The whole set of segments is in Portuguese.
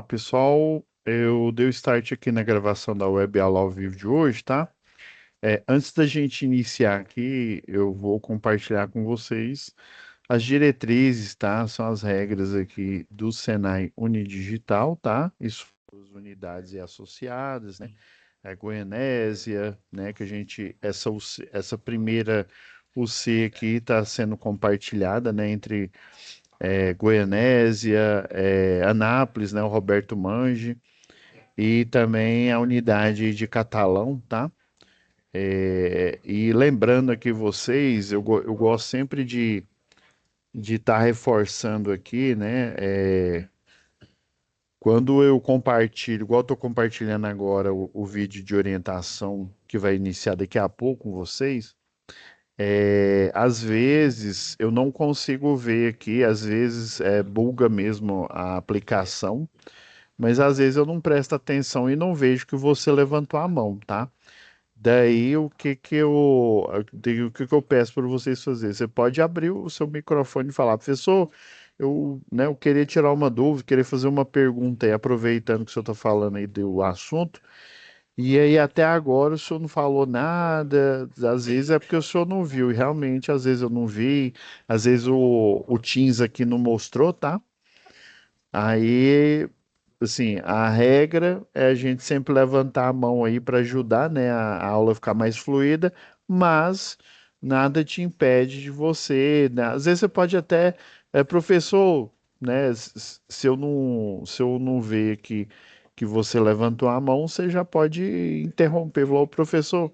Pessoal, eu dei o start aqui na gravação da web aula ao vivo de hoje, tá? Antes da gente iniciar aqui, eu vou compartilhar com vocês as diretrizes, tá? São as regras aqui do Senai Unidigital, tá? Isso para as unidades e associadas, né? A Goianésia, né? Que a gente, essa primeira UC aqui está sendo compartilhada, né? Entre Goianésia, Anápolis, né? O Roberto Mange e também a unidade de Catalão, tá? E lembrando aqui vocês, eu gosto sempre de estar reforçando aqui, né? Quando eu compartilho, igual estou compartilhando agora o vídeo de orientação que vai iniciar daqui a pouco com vocês, às vezes eu não consigo ver aqui, às vezes buga mesmo a aplicação, mas às vezes eu não presto atenção e não vejo que você levantou a mão, tá? Daí o que que eu peço para vocês fazerem? Você pode abrir o seu microfone e falar, professor, eu queria tirar uma dúvida, queria fazer uma pergunta aí, aproveitando que o senhor está falando aí do assunto. E aí até agora o senhor não falou nada, às vezes é porque o senhor não viu, e realmente às vezes eu não vi, às vezes o Teams aqui não mostrou, tá? Aí assim, a regra é a gente sempre levantar a mão aí para ajudar, né, a aula ficar mais fluida, mas nada te impede de você, né? Às vezes você pode até, professor, né, se eu não ver que você levantou a mão, você já pode interromper, falar, "Ô, professor,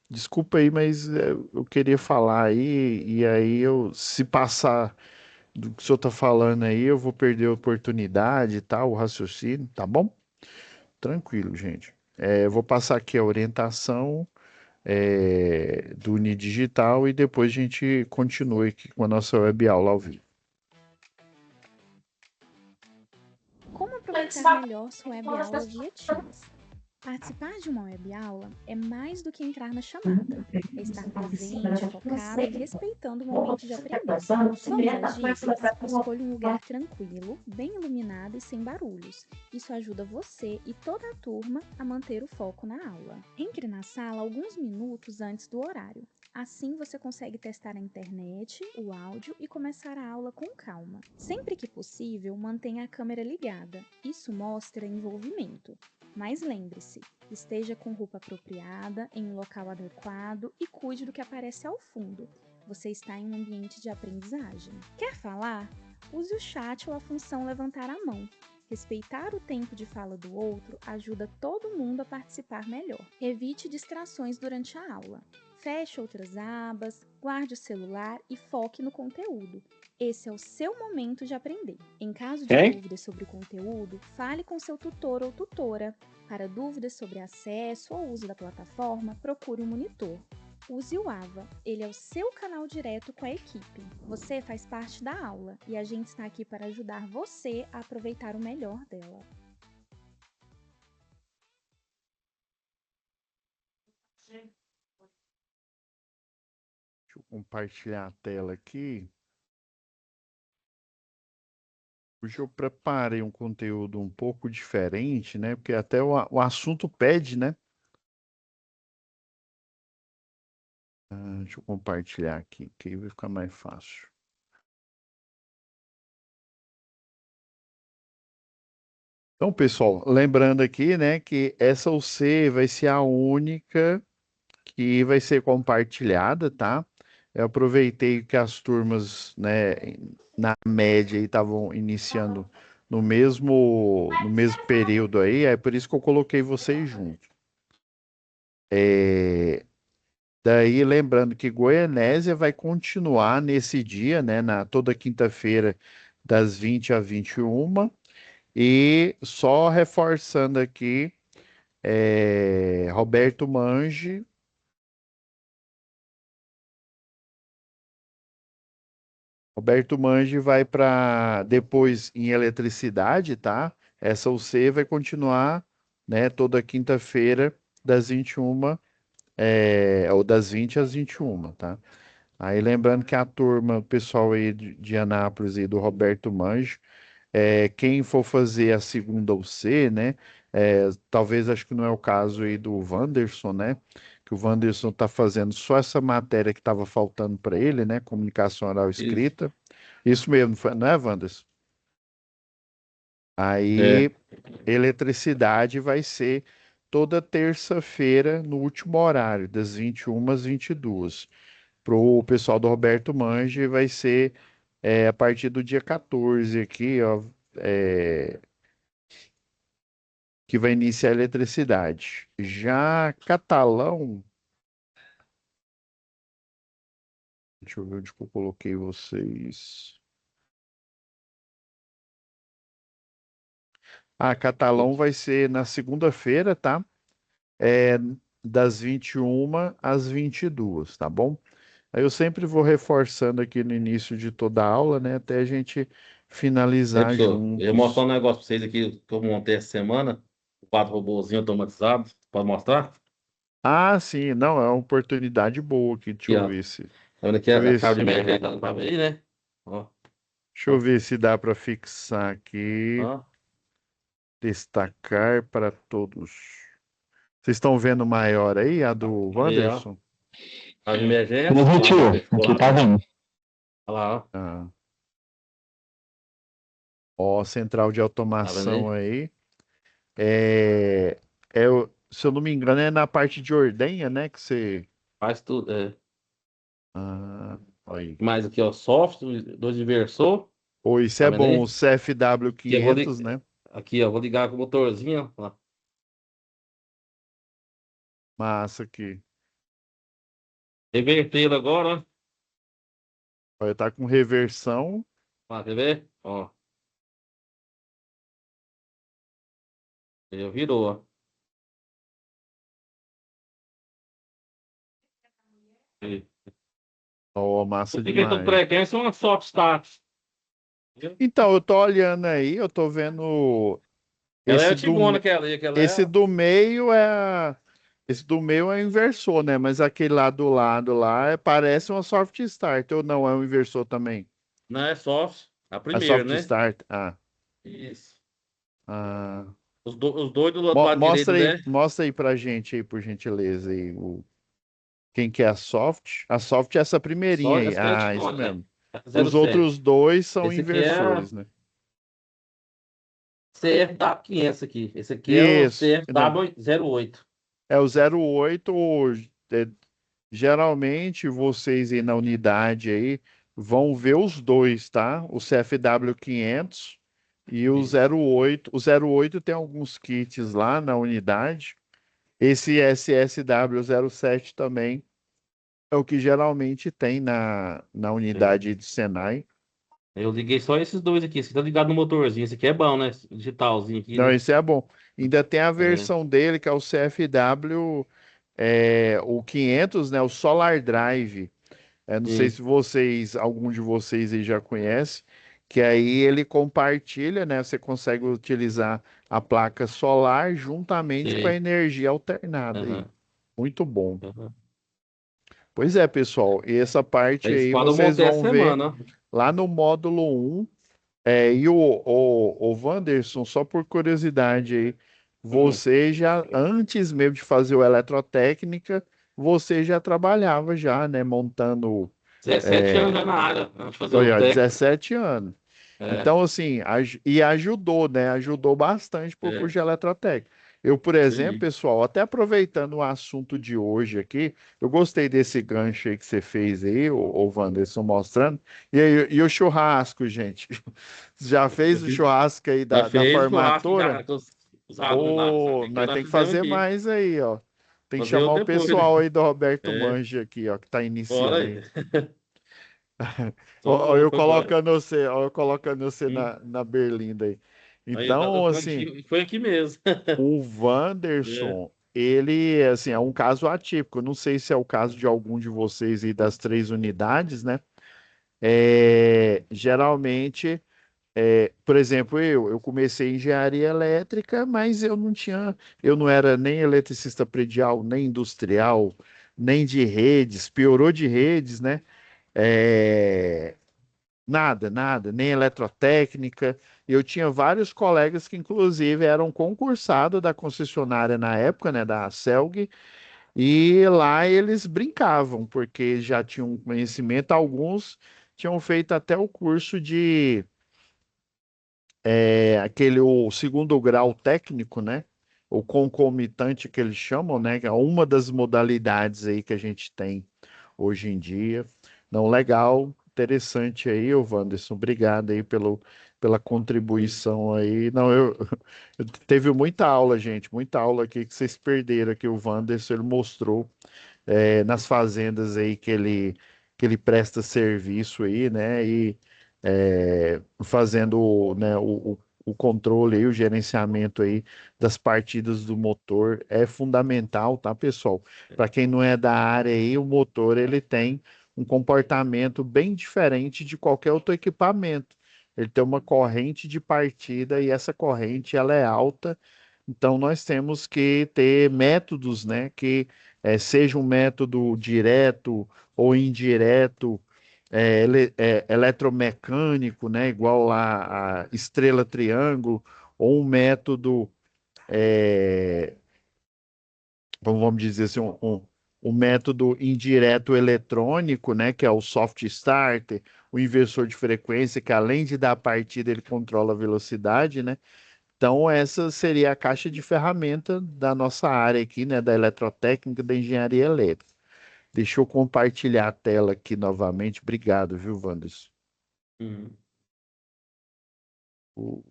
desculpa aí, mas eu queria falar aí, e aí se passar do que o senhor está falando aí, eu vou perder a oportunidade e tal, o raciocínio, tá bom? Tranquilo, gente. Eu vou passar aqui a orientação do Unidigital e depois a gente continua aqui com a nossa web aula ao vivo. Como aproveitar melhor sua web aula via Teams? Participar de uma web aula é mais do que entrar na chamada. É estar presente, focado e respeitando o momento de aprender. Vamos às dicas? Escolha um lugar tranquilo, bem iluminado e sem barulhos. Isso ajuda você e toda a turma a manter o foco na aula. Entre na sala alguns minutos antes do horário. Assim você consegue testar a internet, o áudio e começar a aula com calma. Sempre que possível, mantenha a câmera ligada. Isso mostra envolvimento. Mas lembre-se, esteja com roupa apropriada, em um local adequado e cuide do que aparece ao fundo. Você está em um ambiente de aprendizagem. Quer falar? Use o chat ou a função levantar a mão. Respeitar o tempo de fala do outro ajuda todo mundo a participar melhor. Evite distrações durante a aula. Feche outras abas, guarde o celular e foque no conteúdo. Esse é o seu momento de aprender. Em caso de Quem? dúvidas sobre o conteúdo, fale com seu tutor ou tutora. Para dúvidas sobre acesso ou uso da plataforma, procure um monitor. Use o AVA, ele é o seu canal direto com a equipe. Você faz parte da aula e a gente está aqui para ajudar você a aproveitar o melhor dela. Deixa eu compartilhar a tela aqui. Hoje eu preparei um conteúdo um pouco diferente, né? Porque até o assunto pede, né? Deixa eu compartilhar aqui, que aí vai ficar mais fácil. Então, pessoal, lembrando aqui, né, que essa UC vai ser a única que vai ser compartilhada, tá? Eu aproveitei que as turmas, né, na média aí estavam iniciando no mesmo período aí, é por isso que eu coloquei vocês juntos. Daí, lembrando que Goianésia vai continuar nesse dia, né, toda quinta-feira, das 20 às 21, e só reforçando aqui, Roberto Mange. Roberto Mange vai para depois em eletricidade, tá? Essa UC vai continuar, né, toda quinta-feira das 21, ou das 20 às 21, tá? Aí lembrando que a turma, o pessoal aí de Anápolis e do Roberto Mange, Quem for fazer a segunda ou C, né? Talvez acho que não é o caso aí do Wanderson, né? Que o Wanderson está fazendo só essa matéria que estava faltando para ele, né? Comunicação oral Isso. escrita. Isso mesmo, não é, Wanderson? É. Aí, eletricidade vai ser toda terça-feira no último horário, das 21 às 22. Para o pessoal do Roberto Mange vai ser a partir do dia 14 aqui, ó, é, que vai iniciar a eletricidade. Já Catalão, deixa eu ver onde que eu coloquei vocês. Catalão vai ser na segunda-feira, tá? É, das 21 às 22, tá bom? Aí eu sempre vou reforçando aqui no início de toda a aula, né? Até a gente É, finalizar professor, eu ia mostrar juntos. um negócio pra vocês aqui que eu montei essa semana. Quatro robôzinhos automatizados. Pode mostrar? Sim, não, é uma oportunidade boa aqui. Deixa Aqui, eu ó. ver se. Tá vendo aqui Deixa eu a ver chave de se. emergência dá pra ver aí, né? Ó, Deixa eu ó, ver se dá para fixar aqui. ó. Destacar para todos. Vocês estão vendo maior aí, a do Aí, ó. Wanderson? Chave de emergência. Olha lá o Positivo, bagulho ficou aqui lá, tá tá? vendo. Olha lá, ó. Ah, ó, central de Tá vendo automação aí? aí. É, se eu não me engano, é na parte de ordenha, né? Que você. Faz tudo. É. Ah, aí. Mais aqui, ó. Soft, dois inversor. Ou isso Tá é vendo bom, o aí? CFW Aqui eu vou, 500, né? aqui, ó. Vou ligar com o motorzinho, ó. Massa aqui. Revertê-lo agora, ó. Olha, tá com reversão. Ó, quer ver? Ó. Ele virou, ó. Aí. Ó, O massa que do demais. trequense é uma soft start. Então, eu tô olhando aí, eu tô vendo Ela é esse do, antigona aquela ali, aquela esse é. do meio esse do meio é inversor, né? Mas aquele lá do lado lá parece uma soft start ou não, é um inversor também. Não é soft. A A primeira, soft né? start. Isso. Ah. Os dois do outro lado direito, né? Mostra aí pra gente aí, por gentileza, aí, quem que é a soft? A soft é essa primeirinha Só aí. essa que é Isso antigona, né? mesmo. Os 07. outros dois são Esse aqui é a inversores, né? CFW500 aqui. Esse aqui é o Isso. Não, CFW08. é o 08. é, Geralmente vocês aí na unidade aí vão ver os dois, tá? O CFW 500 e o Isso. 08. O 08 tem alguns kits lá na unidade. Esse SSW 07 também é o que geralmente tem na Sim. unidade de Senai. Eu liguei só esses dois aqui. Esse aqui tá ligado no motorzinho. Esse aqui é bom, né? Digitalzinho aqui, Não, né? isso é bom. Ainda tem a É. versão dele, que é o CFW, o 500, né? O Solar Drive. Não sei Sim, se algum de vocês aí já conhece, que aí ele compartilha, né? Você consegue utilizar a placa solar juntamente com a sim. energia alternada aí. Aham, Muito bom. aham. Pois é, pessoal, e essa parte Esse aí quadro eu vocês montei essa vão ver semana, ó. lá no módulo 1. E o Wanderson, só por curiosidade aí, Hum. você já, antes mesmo de fazer o eletrotécnica, você já trabalhava já, né, montando, 17 anos é, já na área, antes de fazer o olha, técnico. 17 anos. É, Então, assim, e ajudou, né? Ajudou bastante por curso é, de eletrotécnica. Eu, por isso exemplo, aí. pessoal, até aproveitando o assunto de hoje aqui, eu gostei desse gancho aí que você fez aí, o Wanderson mostrando. E aí, e o churrasco, gente? Já Eu fez o fiz- churrasco aí Já da fez churrasco em formatura? casa com os alunos lá. Ô, Aqui nós nós tem que fizemos fazer aqui. mais aí, ó. Tem que Fazer chamar outro o depois, pessoal né? aí do Roberto É, Manji aqui, ó, que está bora iniciando aí. aí. Só Ó, eu louco agora. colocando você Hum. na berlinda aí. Aí tá, Então, assim, foi aqui mesmo. o É, Wanderson, ele, assim, é um caso atípico. Eu não sei se é o caso de algum de vocês aí das três unidades, né? Geralmente, por exemplo, eu comecei engenharia elétrica, mas eu não era nem eletricista predial, nem industrial, nem de redes, piorou de redes, né? É, Nada, nada, nem eletrotécnica. Eu tinha vários colegas que, inclusive, eram concursados da concessionária na época, né, da Celg, e lá eles brincavam, porque já tinham conhecimento. Alguns tinham feito até o curso de aquele o segundo grau técnico, né? O concomitante que eles chamam, né? Que é uma das modalidades aí que a gente tem hoje em dia. Não, legal, interessante aí, ô Wanderson. Obrigado aí pela contribuição aí. Não, eu teve muita aula, gente, muita aula aqui que vocês perderam aqui. O Wanderson ele mostrou nas fazendas aí que ele presta serviço aí, né? E fazendo, né, o controle aí, o gerenciamento aí das partidas do motor é fundamental, tá, pessoal? Para quem não é da área aí, o motor ele tem um comportamento bem diferente de qualquer outro equipamento. Ele tem uma corrente de partida e essa corrente ela é alta, então nós temos que ter métodos, né, que seja um método direto ou indireto, eletromecânico, né, igual a estrela triângulo, ou um método, é, vamos dizer assim, um método indireto eletrônico, né, que é o soft starter, o inversor de frequência, que além de dar a partida, ele controla a velocidade, né? Então, essa seria a caixa de ferramenta da nossa área aqui, né, da eletrotécnica, da engenharia elétrica. Deixa eu compartilhar a tela aqui novamente. Obrigado, viu, Wanderson? Uhum. O-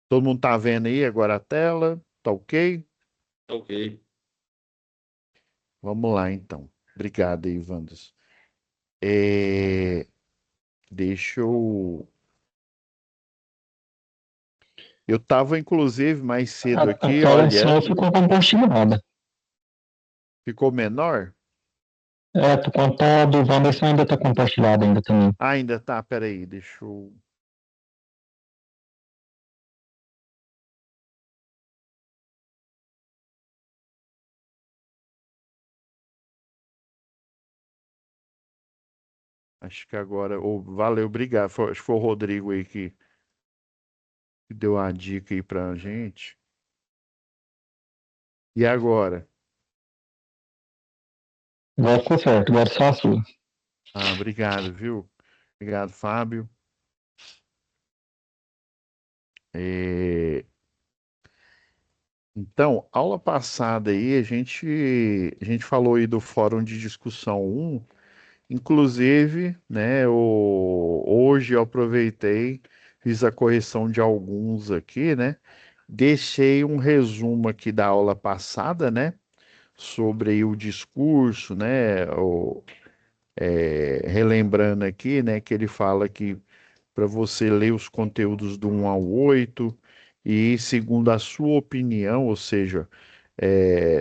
Todo mundo tá vendo aí agora a tela? Tá ok? Ok. Vamos lá, então. Obrigado aí, Wanderson. É, Deixa eu. Eu tava, inclusive, mais cedo A aqui, tela olha, só ficou compartilhada. ficou menor? A tela do Wanderson ainda está compartilhada ainda também. Ah, ainda tá, peraí, deixa eu. Acho que agora. Valeu, obrigado. Acho que foi o Rodrigo aí que deu a dica aí pra gente. E agora? Agora ficou certo, agora só a sua. Ah, obrigado, viu? Obrigado, Fábio. É, Então, aula passada aí, a gente falou aí do Fórum de Discussão 1, inclusive, né, hoje eu aproveitei, fiz a correção de alguns aqui, né, deixei um resumo aqui da aula passada, né, sobre aí o discurso, né, relembrando aqui, né, que ele fala que para você ler os conteúdos do 1 ao 8 e segundo a sua opinião, ou seja,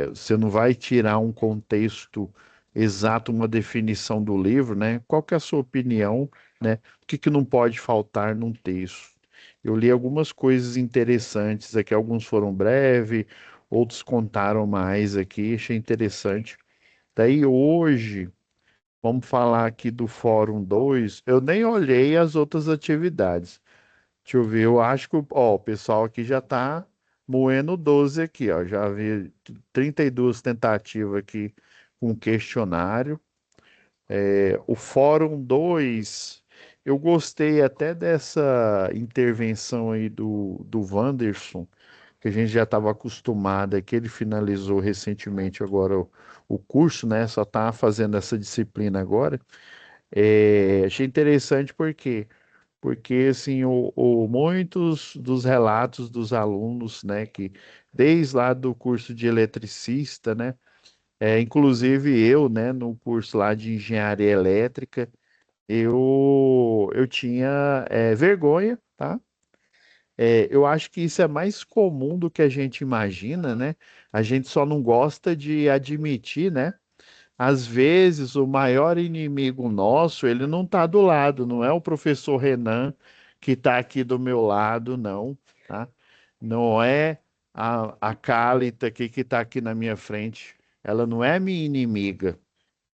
você não vai tirar um contexto exato, uma definição do livro, né? Qual que é a sua opinião, né? O que que não pode faltar num texto? Eu li algumas coisas interessantes aqui, alguns foram breves, outros contaram mais aqui, achei interessante. Daí hoje, vamos falar aqui do Fórum 2. Eu nem olhei as outras atividades. Deixa eu ver, eu acho que o pessoal aqui já está moendo 12 aqui, ó. Já vi 32 tentativas aqui com questionário. O Fórum 2, eu gostei até dessa intervenção aí do Wanderson, que a gente já estava acostumado, que ele finalizou recentemente agora o curso, né? Só está fazendo essa disciplina agora. Achei interessante porque assim muitos dos relatos dos alunos, né, que desde lá do curso de eletricista, né, inclusive eu, né, no curso lá de engenharia elétrica, eu tinha vergonha, tá? Eu acho que isso é mais comum do que a gente imagina, né? A gente só não gosta de admitir, né? Às vezes, o maior inimigo nosso, ele não está do lado, não é o professor Renan que está aqui do meu lado, não, tá? Não é a Cálita aqui que está aqui na minha frente. Ela não é minha inimiga,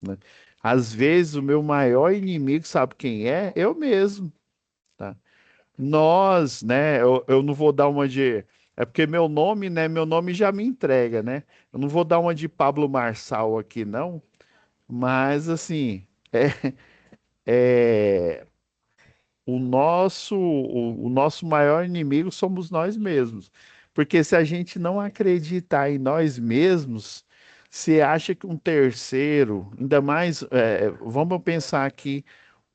né? Às vezes, o meu maior inimigo, sabe quem é? Eu mesmo. nós, né? Eu não vou dar uma de. É porque meu nome, né? Meu nome já me entrega, né? Eu não vou dar uma de Pablo Marçal aqui, não. Mas, assim, é, o nosso maior inimigo somos nós mesmos. Porque se a gente não acreditar em nós mesmos, você acha que um terceiro, ainda mais, vamos pensar aqui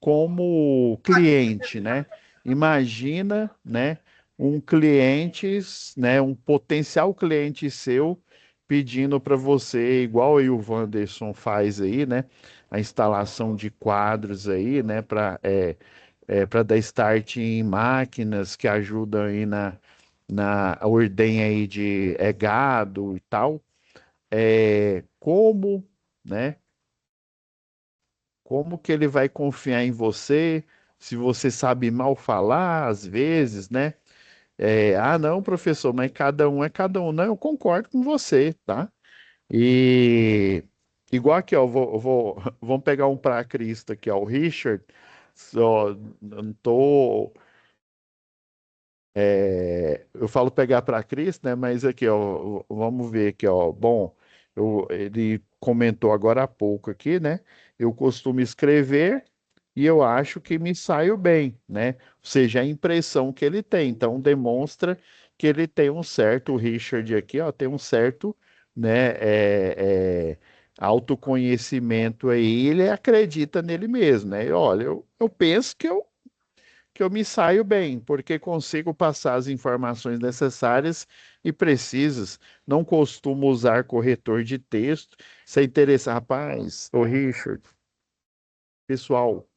como cliente, né? Imagina, né, um cliente, né, um potencial cliente seu pedindo para você, igual aí o Wanderson faz aí, né, a instalação de quadros aí, né, para dar start em máquinas que ajudam aí na ordenha aí de gado e tal, como, né? Como que ele vai confiar em você se você sabe mal falar, às vezes, né? Não, professor, mas cada um é cada um. Não, eu concordo com você, tá? E igual aqui, ó, vamos pegar um para Cristo aqui, ó, o Richard. Só não tô eu falo pegar para Cristo, né? Mas aqui, ó, vamos ver aqui, ó. Bom, ele comentou agora há pouco aqui, né? Eu costumo escrever e eu acho que me saio bem, né? Ou seja, a impressão que ele tem. Então, demonstra que ele tem um certo, o Richard aqui, ó, tem um certo, né? Autoconhecimento aí, ele acredita nele mesmo, né? Olha, eu penso que eu me saio bem, porque consigo passar as informações necessárias e precisas. Não costumo usar corretor de texto. Se interessa, rapaz, ô Richard, pessoal,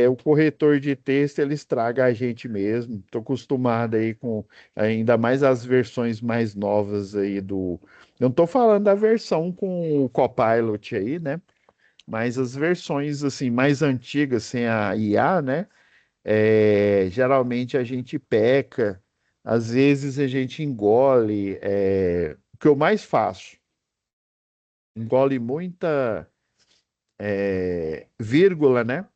o corretor de texto ele estraga a gente mesmo. Estou acostumado aí com ainda mais as versões mais novas aí do. Não estou falando da versão com o Copilot aí, né? Mas as versões assim mais antigas sem a IA, né? Geralmente a gente peca, às vezes a gente engole, o que eu mais faço, engole muita vírgula, né?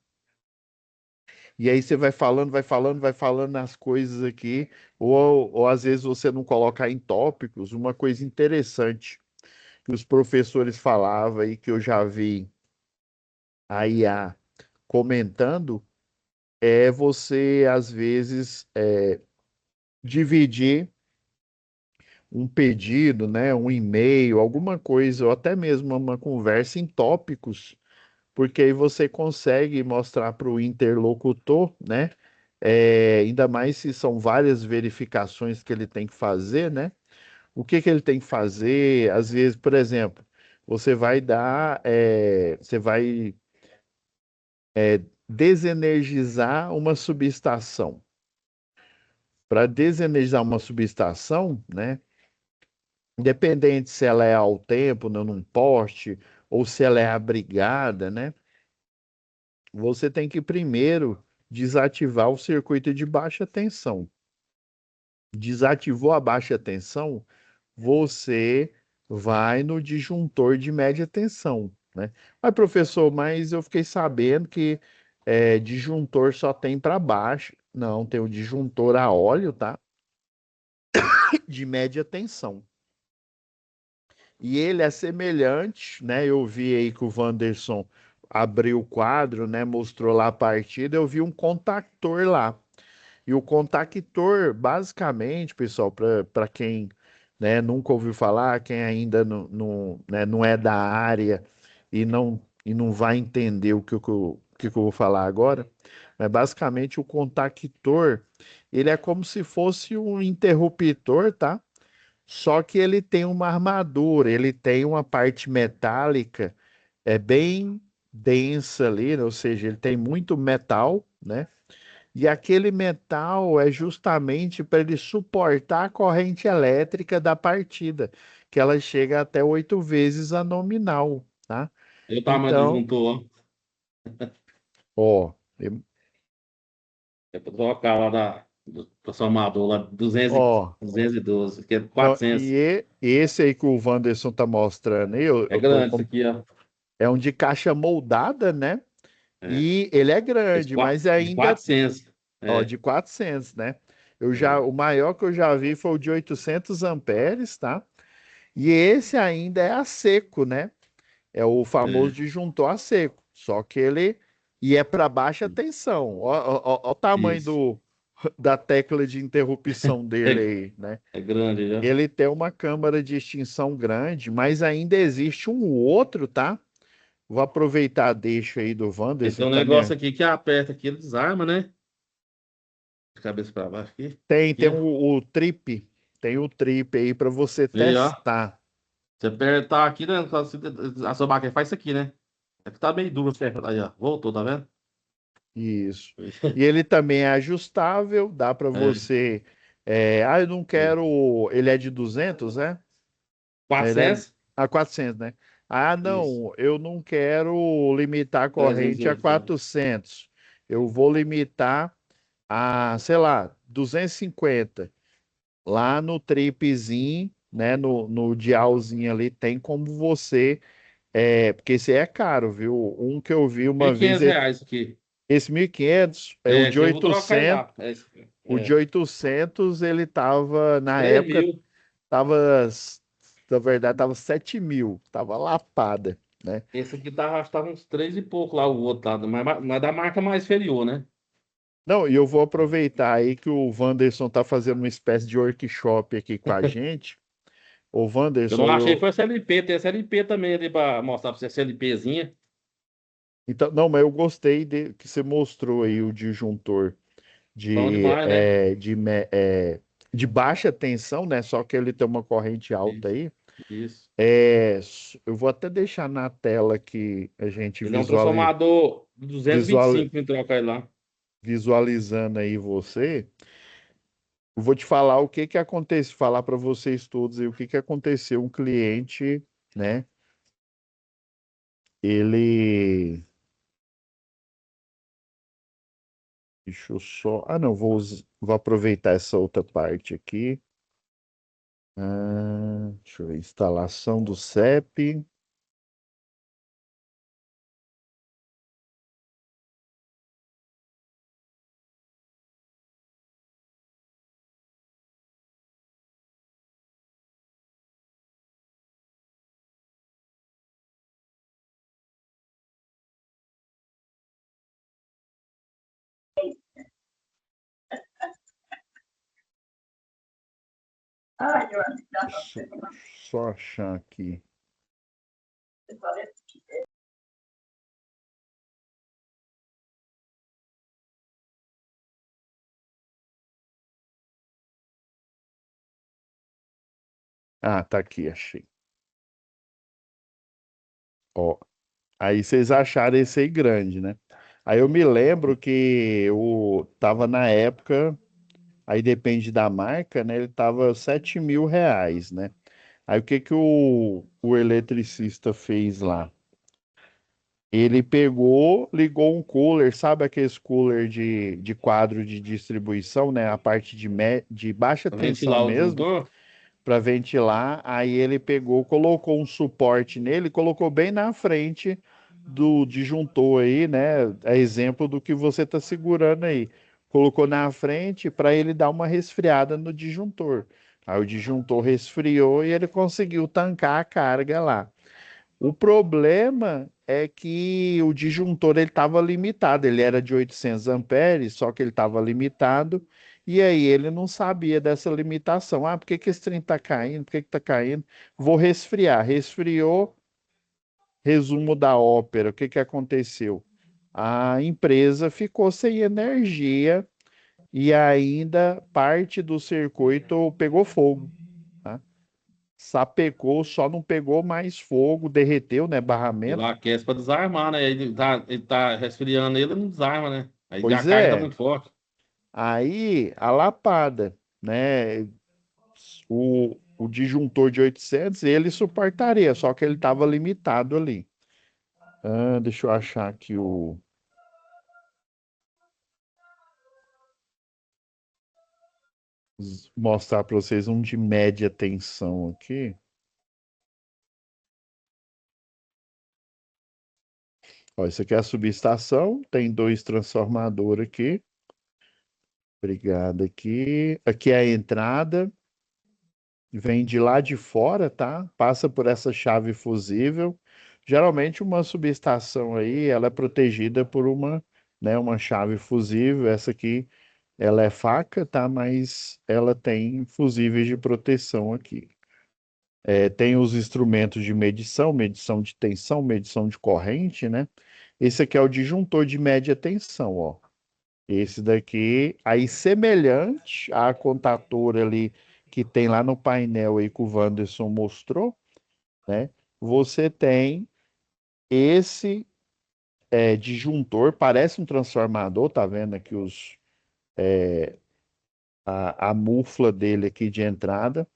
E aí você vai falando, vai falando, vai falando nas coisas aqui, ou às vezes você não coloca em tópicos, uma coisa interessante que os professores falavam e que eu já vi a IA comentando, é você, às vezes, dividir um pedido, né, um e-mail, alguma coisa, ou até mesmo uma conversa em tópicos, porque aí você consegue mostrar para o interlocutor, né, ainda mais se são várias verificações que ele tem que fazer, né, o que que ele tem que fazer, às vezes, por exemplo, você vai desenergizar uma subestação. Para desenergizar uma subestação, né, independente se ela é ao tempo, num poste, ou se ela é abrigada, né? Você tem que primeiro desativar o circuito de baixa tensão. Desativou a baixa tensão, você vai no disjuntor de média tensão, né? Mas, professor, mas eu fiquei sabendo que disjuntor só tem para baixo. Não, tem o disjuntor a óleo, tá? De média tensão. E ele é semelhante, né? Eu vi aí que o Wanderson abriu o quadro, né? Mostrou lá a partida. Eu vi um contactor lá. E o contactor, basicamente, pessoal, para quem, né, nunca ouviu falar, quem ainda não é da área e não vai entender o que eu vou falar agora, mas basicamente o contactor, ele é como se fosse um interruptor, tá? Só que ele tem uma armadura, ele tem uma parte metálica, bem densa ali, né? Ou seja, ele tem muito metal, né? E aquele metal é justamente para ele suportar a corrente elétrica da partida, que ela chega até 8 vezes a nominal, tá? E o tamanho do Então, juntor, ó, é para trocar lá do transformador, lá 200, ó, 212, que é não, 400. esse aí que o Wanderson tá mostrando aí, É grande isso aqui, ó. é um de caixa moldada, né? É, E ele é esse grande, mas de ainda 400. Ó, É, de 400, né? O maior que eu já vi foi o de 800 amperes, tá? E esse ainda é a seco, né? É o famoso é, disjuntor a seco. Só que ele e é para baixa tensão. Ó o tamanho isso. da tecla de interrupção dele É, aí, né? é grande já. Ele tem uma câmara de extinção grande, mas ainda existe um outro, tá? Vou aproveitar, deixa aí do Ele Wanderson, tem que um tá negócio minha. aqui que aperta aqui, ele desarma, né? De cabeça pra baixo aqui. Tem Aqui, ó. o trip, tem o trip aí para você Vê, ó. testar. Você apertar aqui, né? A sua máquina faz isso aqui, né? É que tá meio duro. Aí, ó. Voltou, tá vendo? Isso. E ele também é ajustável, dá para É, você. Eu não é. quero. Ele é de 200, né? Ele é 400? 400, né? Ah, Isso. não, eu não quero limitar a corrente a 380. 400. Eu vou limitar a, sei lá, 250. Lá no tripzinho, né? No dialzinho ali, tem como você. Porque esse é caro, viu? Um que eu vi uma vez, R$ 1.500 aqui. esse 1.500, É, esse eu vou trocar ele lá. o de 800 ele tava, na 3 época, mil. tava, na verdade, tava 7.000, tava lapada, né? Esse aqui tá, acho que tava uns 3 e pouco lá, o outro lado. Mas da marca mais inferior, né? Não, e eu vou aproveitar aí que o Wanderson tá fazendo uma espécie de workshop aqui com a gente. Ô, Eu não Wanderson, achei, foi a CLP. Tem a CLP também ali pra mostrar pra você a CLPzinha. então, não, mas eu gostei que você mostrou aí o disjuntor Bom de, demais, né? é, de, me- é, de baixa tensão, né? Só que ele tem uma corrente alta Isso. aí. Isso. Eu vou até deixar na tela que a gente Ele é um transformador de visual, 225 me troca ele lá. visualizando aí você. Eu vou te falar o que que acontece, falar para vocês todos aí o que que aconteceu. Um cliente, né? Ele, deixa eu só, não, vou aproveitar essa outra parte aqui. Deixa eu ver, instalação do CEP. Só, só achar aqui. Tá aqui, achei. Ó, aí vocês acharam esse aí grande, né? Aí eu me lembro que eu tava na época, aí depende da marca, né? Ele tava R$ 7.000, né? Aí o que que o eletricista fez lá? Ele pegou, ligou um cooler, sabe aqueles cooler de quadro de distribuição, né? A parte de baixa Pra tensão ventilar o mesmo, disjuntor. para ventilar. Aí ele pegou, colocou um suporte nele, colocou bem na frente do disjuntor aí, né? É exemplo do que você está segurando aí. Colocou na frente para ele dar uma resfriada no disjuntor. Aí o disjuntor resfriou e ele conseguiu tancar a carga lá. O problema é que o disjuntor ele estava limitado, ele era de 800 amperes, só que ele estava limitado, e aí ele não sabia dessa limitação. Por que que esse trem está caindo? Por que que está caindo? Vou resfriar. Resfriou, resumo da ópera, o que que aconteceu? A empresa ficou sem energia e ainda parte do circuito pegou fogo. Tá? Sapecou, só não pegou mais fogo, derreteu, né? Ele Barramento. aquece pra desarmar, né? Ele tá resfriando ele, não desarma, né? Aí a Pois carga tá é, muito forte. aí a lapada, né? O disjuntor de 800 ele suportaria, só que ele estava limitado ali. Deixa eu achar aqui mostrar para vocês um de média tensão aqui. Ó, isso aqui é a subestação, tem dois transformadores aqui. Obrigado aqui. Aqui é a entrada, vem de lá de fora, tá? Passa por essa chave fusível. Geralmente uma subestação aí, ela é protegida por uma chave fusível. Essa aqui, ela é faca, tá? Mas ela tem fusíveis de proteção aqui. Tem os instrumentos de medição, medição de tensão, medição de corrente, né? Esse aqui é o disjuntor de média tensão, ó. Esse daqui, aí semelhante à contatora ali que tem lá no painel aí que o Wanderson mostrou, né? Você tem esse disjuntor, parece um transformador, tá vendo aqui a mufla dele aqui de entrada.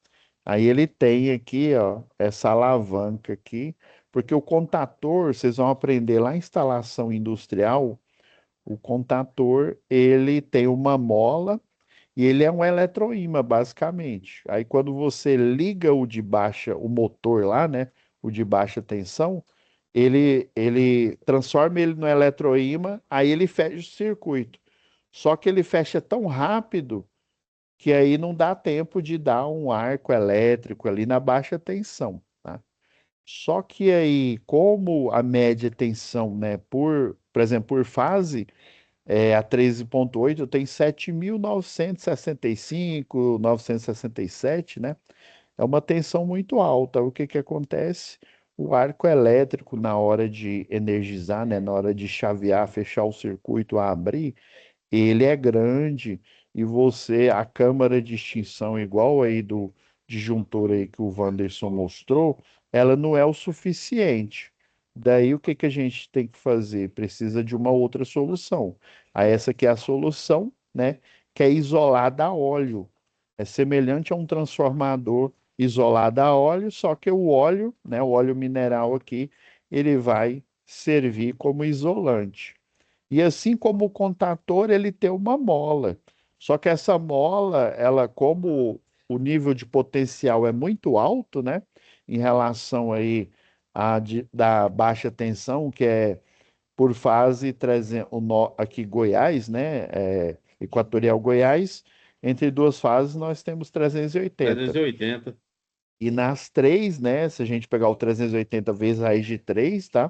Aí ele tem aqui, ó, essa alavanca aqui, porque o contator, vocês vão aprender lá em instalação industrial, o contator, ele tem uma mola e ele é um eletroímã, basicamente. Aí quando você liga o motor lá, né, o de baixa tensão, ele transforma ele no eletroímã, aí ele fecha o circuito. Só que ele fecha tão rápido que aí não dá tempo de dar um arco elétrico ali na baixa tensão, tá? Só que aí, como a média tensão, né, por exemplo, por fase, a 13,8 tem 7.965, 967, né? É uma tensão muito alta. O que que acontece? O arco elétrico, na hora de energizar, né, na hora de chavear, fechar o circuito, abrir, ele é grande e a câmara de extinção, igual aí do disjuntor aí que o Wanderson mostrou, ela não é o suficiente. Daí o que que a gente tem que fazer? Precisa de uma outra solução. Aí essa aqui é a solução, né? Que é isolada a óleo. É semelhante a um transformador isolado a óleo, só que o óleo, né, o óleo mineral aqui, ele vai servir como isolante. E assim como o contator, ele tem uma mola. Só que essa mola, ela, como o nível de potencial é muito alto, né? Em relação aí da baixa tensão, que é por fase 300, aqui Goiás, né? Equatorial Goiás, entre duas fases nós temos 380. 380. E nas três, né? Se a gente pegar o 380 vezes raiz de 3, tá?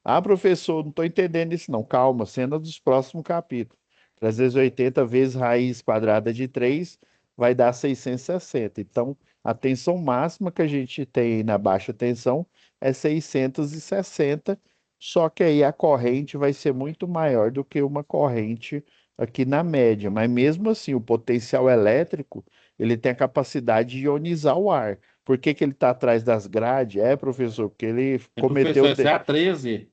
Ah, professor, não estou entendendo isso, não. Calma, cena dos próximos capítulos. 380 vezes raiz quadrada de 3 vai dar 660. Então, a tensão máxima que a gente tem na baixa tensão é 660, só que aí a corrente vai ser muito maior do que uma corrente aqui na média. Mas mesmo assim, o potencial elétrico, ele tem a capacidade de ionizar o ar. Por que que ele está atrás das grades? Professor, porque ele É, cometeu professor, essa é a 13.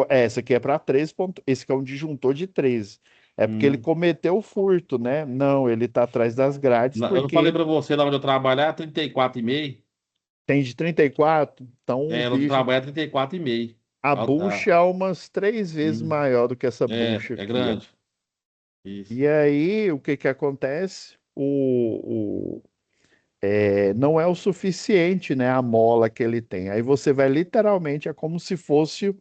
essa aqui é para 13 pontos. Esse aqui é um disjuntor de 13. É porque ele Hum. cometeu o furto, né? Não, ele está atrás das grades Eu não falei porque pra você lá onde eu trabalhar, 34,5. tem de 34. Então o É, onde eu bicho, trabalho é 34,5. a Ah, tá. bucha é umas 3 vezes Hum. maior do que essa É, bucha é aqui, ó. grande. Isso. E aí, o que que acontece? Não é o suficiente, né, a mola que ele tem. Aí você vai literalmente, é como se fosse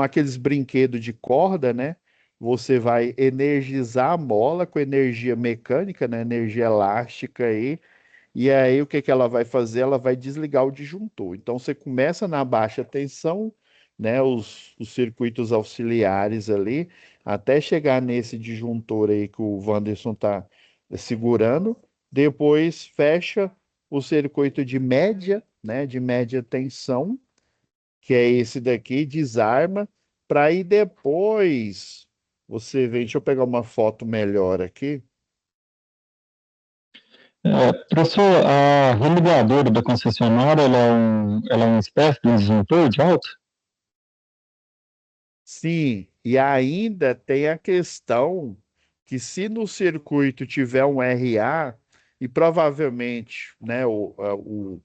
aqueles brinquedos de corda, né? Você vai energizar a mola com energia mecânica, né, energia elástica aí, e aí o que que ela vai fazer? Ela vai desligar o disjuntor. Então você começa na baixa tensão, né, os circuitos auxiliares ali, até chegar nesse disjuntor aí que o Wanderson está segurando. Depois fecha o circuito de média, né, de média tensão, que é esse daqui, desarma, para aí depois você vem. Deixa eu pegar uma foto melhor aqui. Professor, a religadora da concessionária, ela é uma espécie de disjuntor de alta? Sim, e ainda tem a questão que se no circuito tiver um RA, e provavelmente, né, o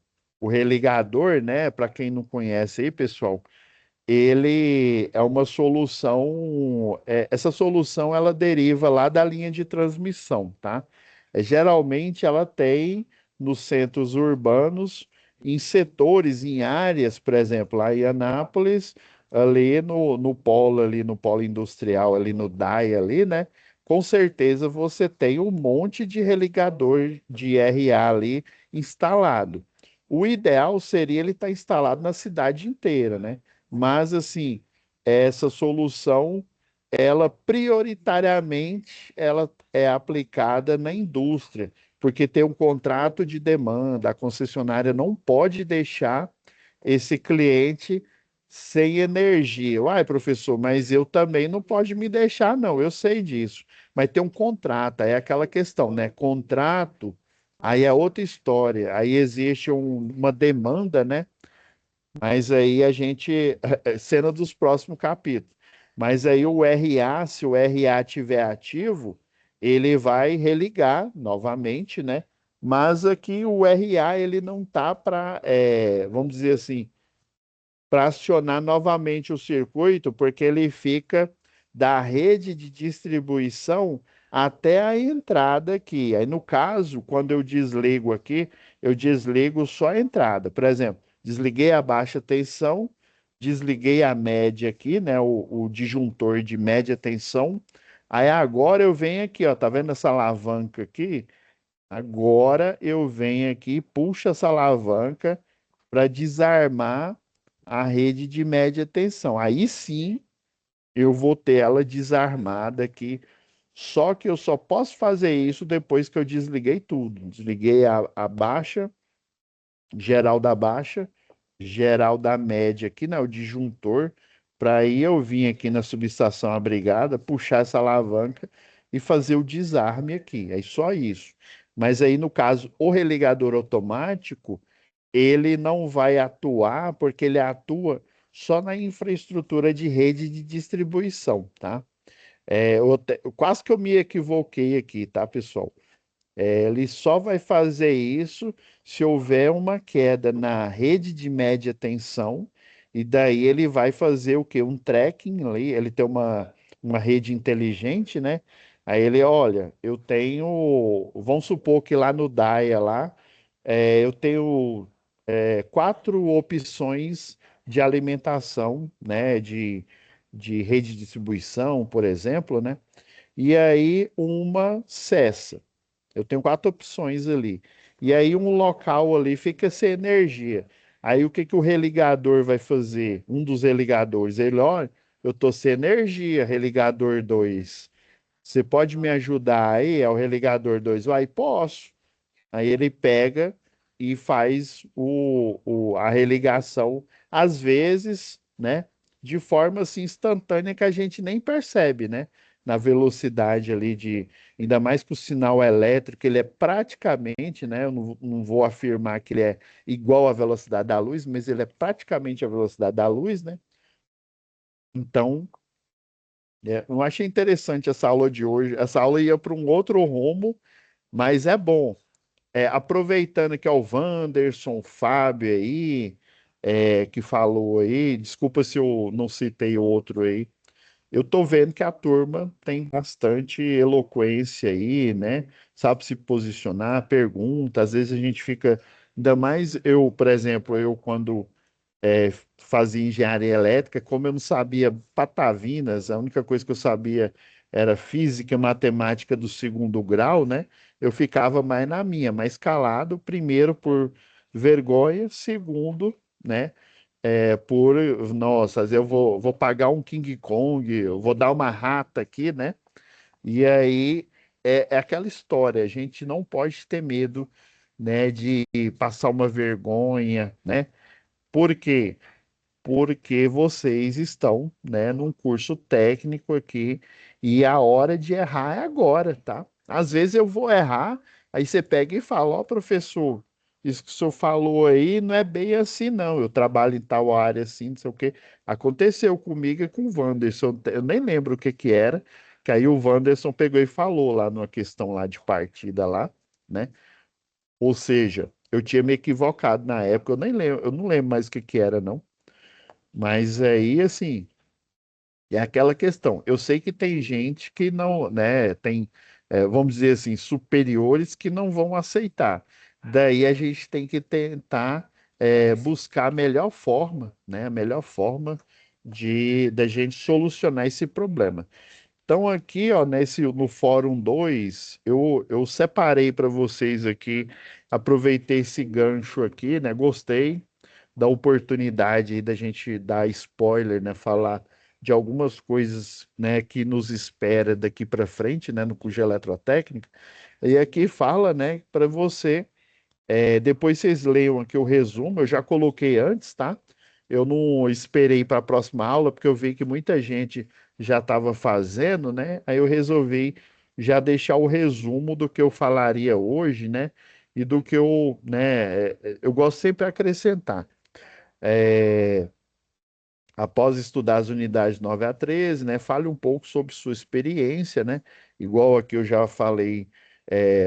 religador, né, para quem não conhece aí, pessoal, ele é uma solução, essa solução ela deriva lá da linha de transmissão, tá? Geralmente ela tem nos centros urbanos, em setores, em áreas, por exemplo, lá em Anápolis, ali no polo industrial, ali no DAI ali, né? com certeza você tem um monte de religador de RA ali instalado. O ideal seria ele estar instalado na cidade inteira, né? Mas assim, essa solução, ela prioritariamente ela é aplicada na indústria, porque tem um contrato de demanda, a concessionária não pode deixar esse cliente sem energia. Uai, professor, mas eu também não pode me deixar, não, eu sei disso. Mas tem um contrato, aí é aquela questão, né? Contrato, aí é outra história. Aí existe uma demanda, né? Mas aí a gente, cena dos próximos capítulos. Mas aí o RA, se o RA estiver ativo, ele vai religar novamente, né? Mas aqui o RA ele não tá para, vamos dizer assim, para acionar novamente o circuito, porque ele fica da rede de distribuição até a entrada aqui. Aí, no caso, quando eu desligo aqui, eu desligo só a entrada. Por exemplo, desliguei a baixa tensão, desliguei a média aqui, né, o disjuntor de média tensão. Aí agora eu venho aqui, ó, tá vendo essa alavanca aqui? Agora eu venho aqui, puxo essa alavanca para desarmar a rede de média tensão. Aí sim eu vou ter ela desarmada aqui. Só que eu só posso fazer isso depois que eu desliguei tudo. Desliguei a baixa, geral da baixa, geral da média aqui, né? O disjuntor. Para aí eu vir aqui na subestação abrigada, puxar essa alavanca e fazer o desarme aqui. É só isso. Mas aí, no caso, o religador automático ele não vai atuar porque ele atua só na infraestrutura de rede de distribuição, tá? Quase que eu me equivoquei aqui, tá, pessoal? Ele só vai fazer isso se houver uma queda na rede de média tensão, e daí ele vai fazer o quê? Um tracking ali, ele tem uma rede inteligente, né? Aí ele, olha, eu tenho, vamos supor que lá no DAIA lá, eu tenho quatro opções de alimentação, né? De rede de distribuição, por exemplo, né? E aí uma cessa. Eu tenho quatro opções ali. E aí um local ali fica sem energia. Aí o que que o religador vai fazer? Um dos religadores, ele, olha, eu tô sem energia, religador 2. Você pode me ajudar aí? É o religador 2. Vai, posso. Aí ele pega e faz a religação, às vezes, né, de forma assim instantânea que a gente nem percebe, né? Na velocidade ali ainda mais que o sinal elétrico, ele é praticamente, né? Eu não vou afirmar que ele é igual à velocidade da luz, mas ele é praticamente a velocidade da luz, né? Então, eu achei interessante essa aula de hoje. Essa aula ia para um outro rumo, mas é bom. Aproveitando que é o Wanderson, o Fábio aí, que falou aí, desculpa se eu não citei outro aí. Eu tô vendo que a turma tem bastante eloquência aí, né? Sabe se posicionar, pergunta, às vezes a gente fica, ainda mais eu, por exemplo, eu quando fazia engenharia elétrica, como eu não sabia patavinas, a única coisa que eu sabia era física e matemática do segundo grau, né? Eu ficava mais na minha, mais calado, primeiro por vergonha, segundo, né? Por, nossa, eu vou pagar um King Kong, eu vou dar uma rata aqui, né? E aí é aquela história, a gente não pode ter medo, né, de passar uma vergonha, né? Por quê? Porque vocês estão, né, num curso técnico aqui e a hora de errar é agora, tá? Às vezes eu vou errar, aí você pega e fala, ó, professor, isso que o senhor falou aí não é bem assim, não. Eu trabalho em tal área assim, não sei o quê. Aconteceu comigo e com o Wanderson, eu nem lembro o que que era, que aí o Wanderson pegou e falou lá numa questão lá de partida lá, né? Ou seja, eu tinha me equivocado na época, eu nem lembro, eu não lembro mais o que que era, não. Mas aí, assim, é aquela questão. Eu sei que tem gente que não, né, tem, vamos dizer assim, superiores que não vão aceitar. Daí a gente tem que tentar, buscar a melhor forma, né, a melhor forma da gente solucionar esse problema. Então aqui, ó, no Fórum 2, eu separei para vocês aqui, aproveitei esse gancho aqui, né? Gostei da oportunidade aí da gente dar spoiler, né? Falar de algumas coisas, né, que nos espera daqui para frente, né, no curso de eletrotécnica. E aqui fala, né, para você depois vocês leiam aqui o resumo, eu já coloquei antes, tá? Eu não esperei para a próxima aula, porque eu vi que muita gente já estava fazendo, né? Aí eu resolvi já deixar o resumo do que eu falaria hoje, né? E do que eu gosto sempre de acrescentar. É, Após estudar as unidades 9 a 13, né, fale um pouco sobre sua experiência, né, igual aqui eu já falei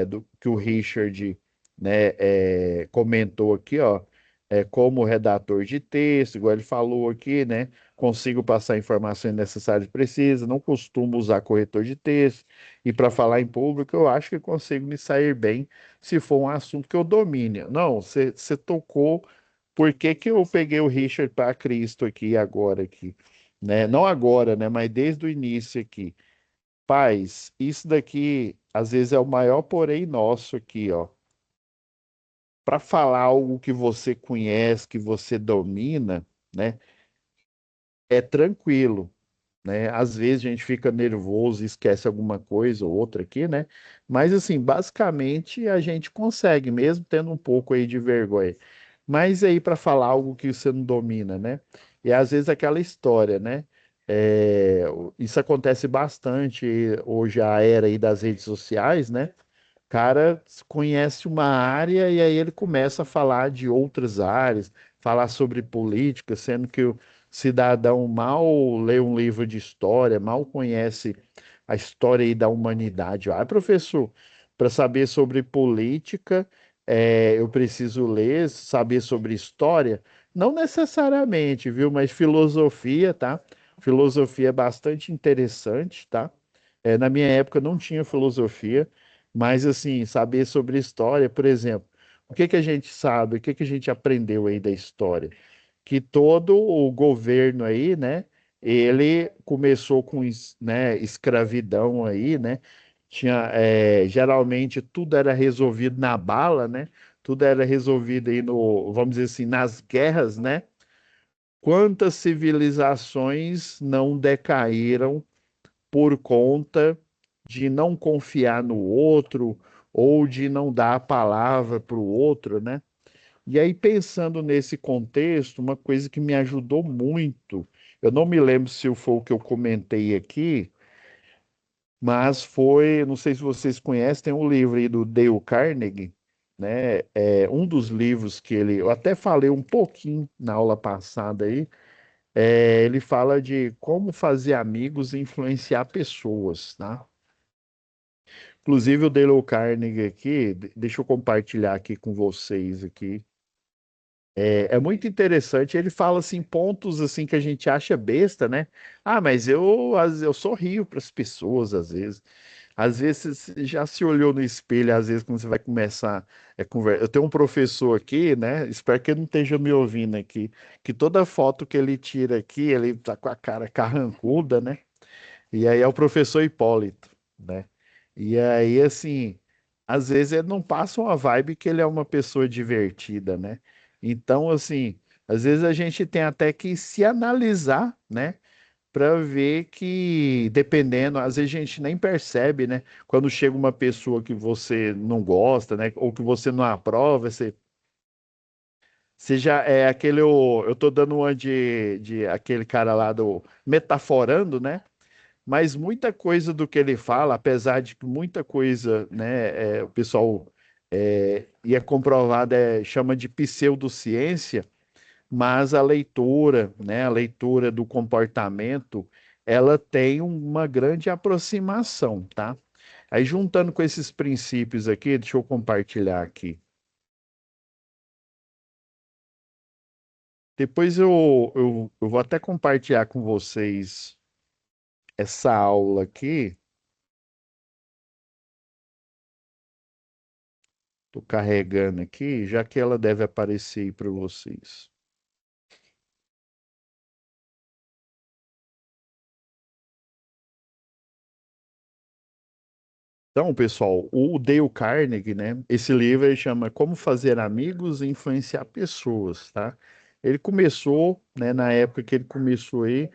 do que o Richard, né, comentou aqui, ó, como redator de texto, igual ele falou aqui, né, consigo passar informações necessárias e precisas, não costumo usar corretor de texto, e para falar em público eu acho que consigo me sair bem se for um assunto que eu domine. Não, você tocou por que que eu peguei o Richard para Cristo aqui agora aqui, né? Não agora, né? Mas desde o início aqui. Paz, isso daqui às vezes é o maior porém nosso aqui, ó. Para falar algo que você conhece, que você domina, né? É tranquilo, né? Às vezes a gente fica nervoso e esquece alguma coisa ou outra aqui, né? Mas assim, basicamente a gente consegue, mesmo tendo um pouco aí de vergonha. Mas aí para falar algo que você não domina, né? E às vezes aquela história, né? Isso acontece bastante hoje, a era aí das redes sociais, né? Cara conhece uma área e aí ele começa a falar de outras áreas, falar sobre política, sendo que o cidadão mal lê um livro de história, mal conhece a história aí da humanidade. Ah, professor, para saber sobre política, eu preciso ler, saber sobre história? Não necessariamente, viu? Mas filosofia, tá? Filosofia é bastante interessante, tá? Na minha época não tinha filosofia, mas assim, saber sobre história, por exemplo, o que que a gente sabe, o que que a gente aprendeu aí da história? Que todo o governo aí, né, ele começou com, né, escravidão aí, né? Tinha, geralmente tudo era resolvido na bala, né? Tudo era resolvido aí no, vamos dizer assim, nas guerras, né? Quantas civilizações não decaíram por conta de não confiar no outro ou de não dar a palavra para o outro, né? E aí, pensando nesse contexto, uma coisa que me ajudou muito, eu não me lembro se foi o que eu comentei aqui, mas foi, não sei se vocês conhecem, tem um livro aí do Dale Carnegie, né? Um dos livros que eu até falei um pouquinho na aula passada aí, ele fala de como fazer amigos e influenciar pessoas, tá? Inclusive o Dale Carnegie aqui, deixa eu compartilhar aqui com vocês aqui. É muito interessante. Ele fala assim pontos assim que a gente acha besta, né? Ah, mas eu sorrio para as pessoas às vezes. Às vezes você já se olhou no espelho, às vezes quando você vai começar a conversa. Eu tenho um professor aqui, né? Espero que ele não esteja me ouvindo aqui, que toda foto que ele tira aqui, ele tá com a cara carrancuda, né? E aí é o professor Hipólito, né? E aí, assim, às vezes ele não passa uma vibe que ele é uma pessoa divertida, né? Então, assim, às vezes a gente tem até que se analisar, né? Para ver que, dependendo, às vezes a gente nem percebe, né? Quando chega uma pessoa que você não gosta, né? Ou que você não aprova, você já é aquele, eu tô dando uma de aquele cara lá do metaforando, né? Mas muita coisa do que ele fala, apesar de que muita coisa, né, o pessoal e é comprovado, chama de pseudociência, mas a leitura, né, a leitura do comportamento, ela tem uma grande aproximação, tá? Aí juntando com esses princípios aqui, deixa eu compartilhar aqui. Depois eu vou até compartilhar com vocês essa aula aqui. Estou carregando aqui, já que ela deve aparecer aí para vocês. Então, pessoal, o Dale Carnegie, né? Esse livro ele chama Como Fazer Amigos e Influenciar Pessoas, tá? Ele começou, né, na época que ele começou aí,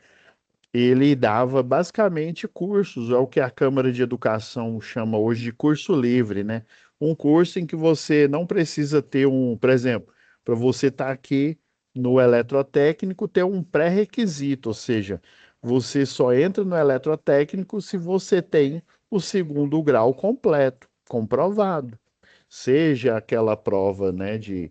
ele dava basicamente cursos, é o que a Câmara de Educação chama hoje de curso livre, né? Um curso em que você não precisa ter por exemplo, para você estar aqui no eletrotécnico, ter um pré-requisito, ou seja, você só entra no eletrotécnico se você tem o segundo grau completo, comprovado. Seja aquela prova, né, de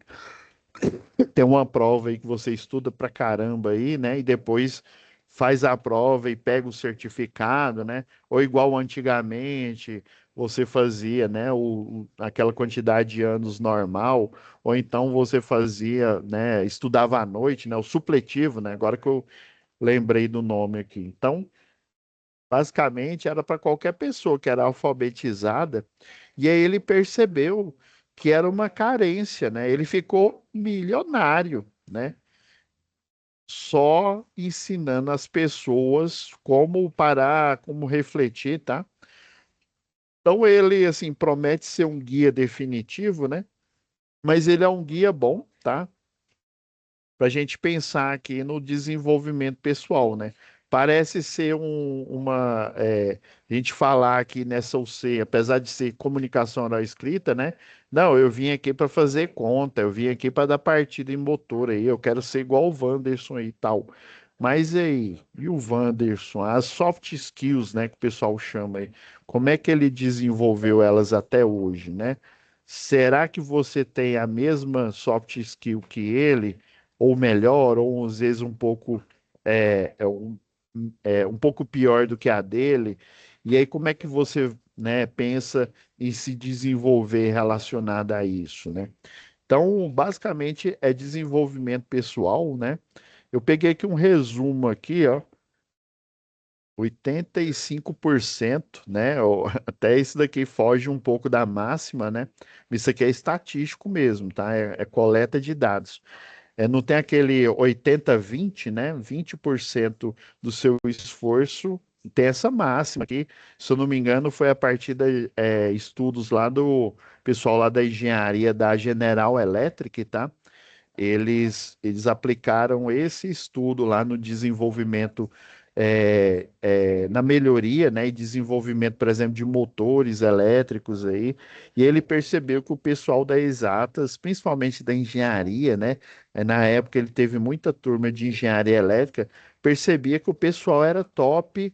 tem uma prova aí que você estuda pra caramba aí, né? E depois faz a prova e pega o certificado, né? Ou igual antigamente você fazia, né? Aquela quantidade de anos normal, ou então você fazia, né? Estudava à noite, né? O supletivo, né? Agora que eu lembrei do nome aqui. Então, basicamente era para qualquer pessoa que era alfabetizada, e aí ele percebeu que era uma carência, né? Ele ficou milionário, né? Só ensinando as pessoas como parar, como refletir, tá? Então ele assim promete ser um guia definitivo, né? Mas ele é um guia bom, tá? Para a gente pensar aqui no desenvolvimento pessoal, né? Parece ser a gente falar aqui nessa UC, apesar de ser comunicação oral escrita, né? Não, eu vim aqui para fazer conta, eu vim aqui para dar partida em motor aí, eu quero ser igual o Wanderson aí e tal. Mas aí, e o Wanderson, as soft skills, né, que o pessoal chama aí, como é que ele desenvolveu elas até hoje, né? Será que você tem a mesma soft skill que ele? Ou melhor, ou às vezes um pouco um pouco pior do que a dele. E aí, como é que você, né, pensa em se desenvolver relacionado a isso, né? Então, basicamente é desenvolvimento pessoal, né? Eu peguei aqui um resumo aqui, ó, 85%, né? Até isso daqui foge um pouco da máxima, né? Isso aqui é estatístico mesmo, tá? É coleta de dados. Não tem aquele 80-20, né? 20% do seu esforço tem essa máxima aqui. Se eu não me engano, foi a partir de estudos lá do pessoal lá da engenharia da General Electric, tá? Eles aplicaram esse estudo lá no desenvolvimento, na melhoria, né, e desenvolvimento, por exemplo, de motores elétricos aí, e ele percebeu que o pessoal da exatas, principalmente da engenharia, né, na época ele teve muita turma de engenharia elétrica, percebia que o pessoal era top,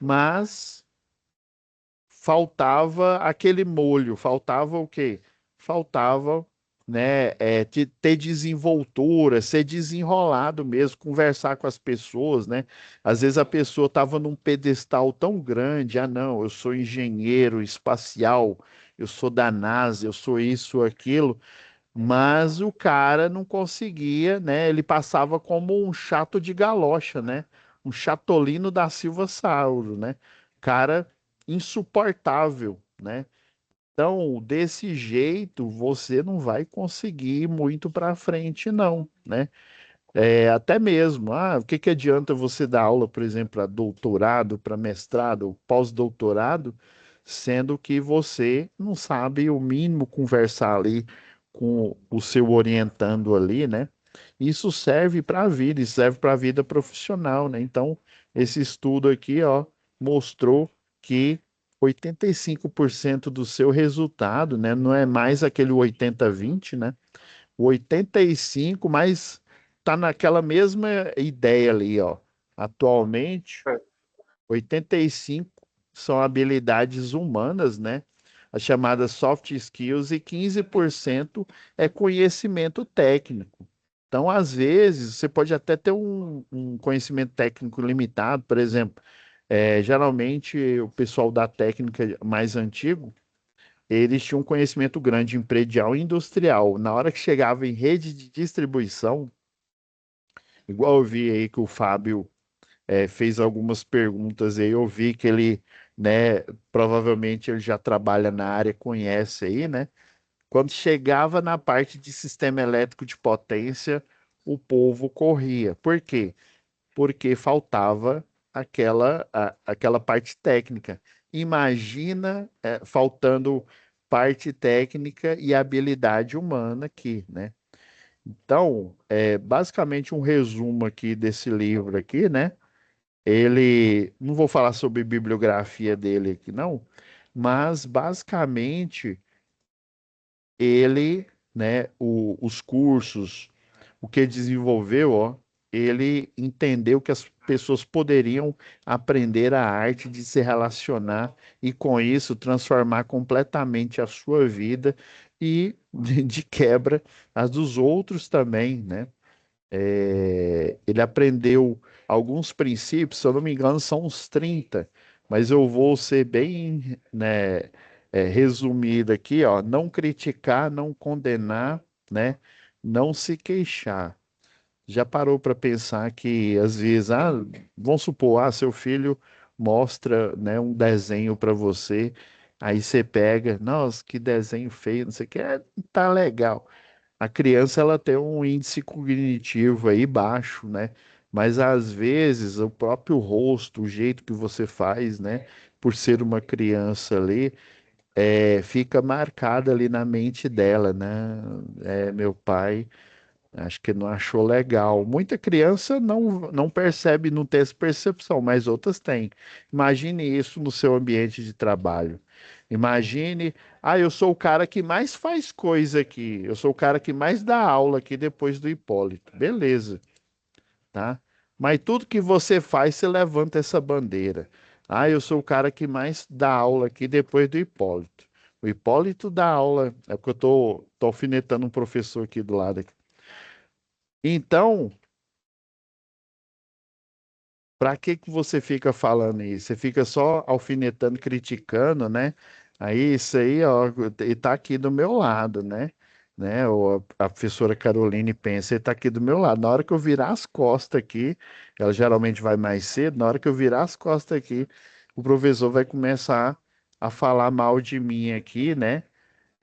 mas faltava aquele molho, faltava o quê? Faltava, né, ter desenvoltura, ser desenrolado mesmo, conversar com as pessoas, né? Às vezes a pessoa estava num pedestal tão grande, ah, não, eu sou engenheiro espacial, eu sou da NASA, eu sou isso, aquilo, mas o cara não conseguia, né? Ele passava como um chato de galocha, né? Um chatolino da Silva Sauro, né? Cara insuportável, né? Então, desse jeito, você não vai conseguir ir muito para frente, não, né? Até mesmo, o que que adianta você dar aula, por exemplo, para doutorado, para mestrado, pós-doutorado, sendo que você não sabe o mínimo conversar ali com o seu orientando ali, né? Isso serve para a vida, isso serve para a vida profissional, né? Então, esse estudo aqui, ó, mostrou que 85% do seu resultado, né, não é mais aquele 80-20, né? O 85, mas tá naquela mesma ideia ali, ó. Atualmente, 85 são habilidades humanas, né? As chamadas soft skills, e 15% é conhecimento técnico. Então, às vezes, você pode até ter um conhecimento técnico limitado, por exemplo, geralmente o pessoal da técnica mais antigo, eles tinham um conhecimento grande em predial e industrial. Na hora que chegava em rede de distribuição, igual eu vi aí que o Fábio fez algumas perguntas aí, eu vi que ele, né, provavelmente ele já trabalha na área, conhece aí, né? Quando chegava na parte de sistema elétrico de potência, o povo corria. Por quê? Porque faltava aquela parte técnica. Imagina faltando parte técnica e habilidade humana aqui, né? Então, basicamente um resumo aqui desse livro aqui, né? Ele, não vou falar sobre bibliografia dele aqui, não, mas basicamente ele, né, os cursos, o que desenvolveu, ó, ele entendeu que as pessoas poderiam aprender a arte de se relacionar e com isso transformar completamente a sua vida e de quebra as dos outros também, né? Ele aprendeu alguns princípios, se eu não me engano, são uns 30, mas eu vou ser bem, né, resumido aqui, ó, não criticar, não condenar, né, não se queixar. Já parou para pensar que às vezes, vamos supor, seu filho mostra, né, um desenho para você, aí você pega, nossa, que desenho feio, não sei o que, tá legal. A criança ela tem um índice cognitivo aí baixo, né? Mas às vezes o próprio rosto, o jeito que você faz, né? Por ser uma criança ali, fica marcada ali na mente dela, né? Meu pai, acho que não achou legal. Muita criança não percebe, não tem essa percepção, mas outras têm. Imagine isso no seu ambiente de trabalho. Imagine, eu sou o cara que mais faz coisa aqui. Eu sou o cara que mais dá aula aqui depois do Hipólito. Beleza, tá? Mas tudo que você faz, você levanta essa bandeira. Eu sou o cara que mais dá aula aqui depois do Hipólito. O Hipólito dá aula, é porque eu tô alfinetando um professor aqui do lado. Então, para que você fica falando isso? Você fica só alfinetando, criticando, né? Aí isso aí, ó, e tá aqui do meu lado, né? Ou a professora Caroline pensa, ele tá aqui do meu lado. Na hora que eu virar as costas aqui, ela geralmente vai mais cedo, na hora que eu virar as costas aqui, o professor vai começar a falar mal de mim aqui, né?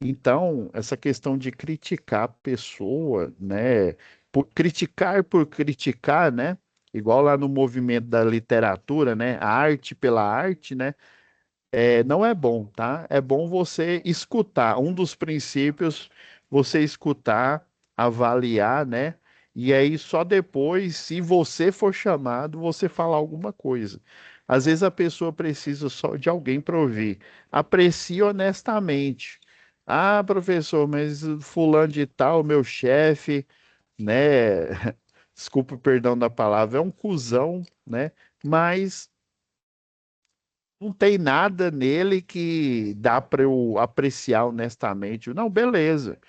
Então, essa questão de criticar a pessoa, né? Por criticar, né? Igual lá no movimento da literatura, né? A arte pela arte, né? Não é bom, tá? É bom você escutar. Um dos princípios, você escutar, avaliar, né? E aí só depois, se você for chamado, você falar alguma coisa. Às vezes a pessoa precisa só de alguém para ouvir. Aprecie honestamente. Professor, mas fulano de tal, meu chefe, né? Desculpa o perdão da palavra, é um cuzão, né? Mas não tem nada nele que dá para eu apreciar honestamente. Não, beleza.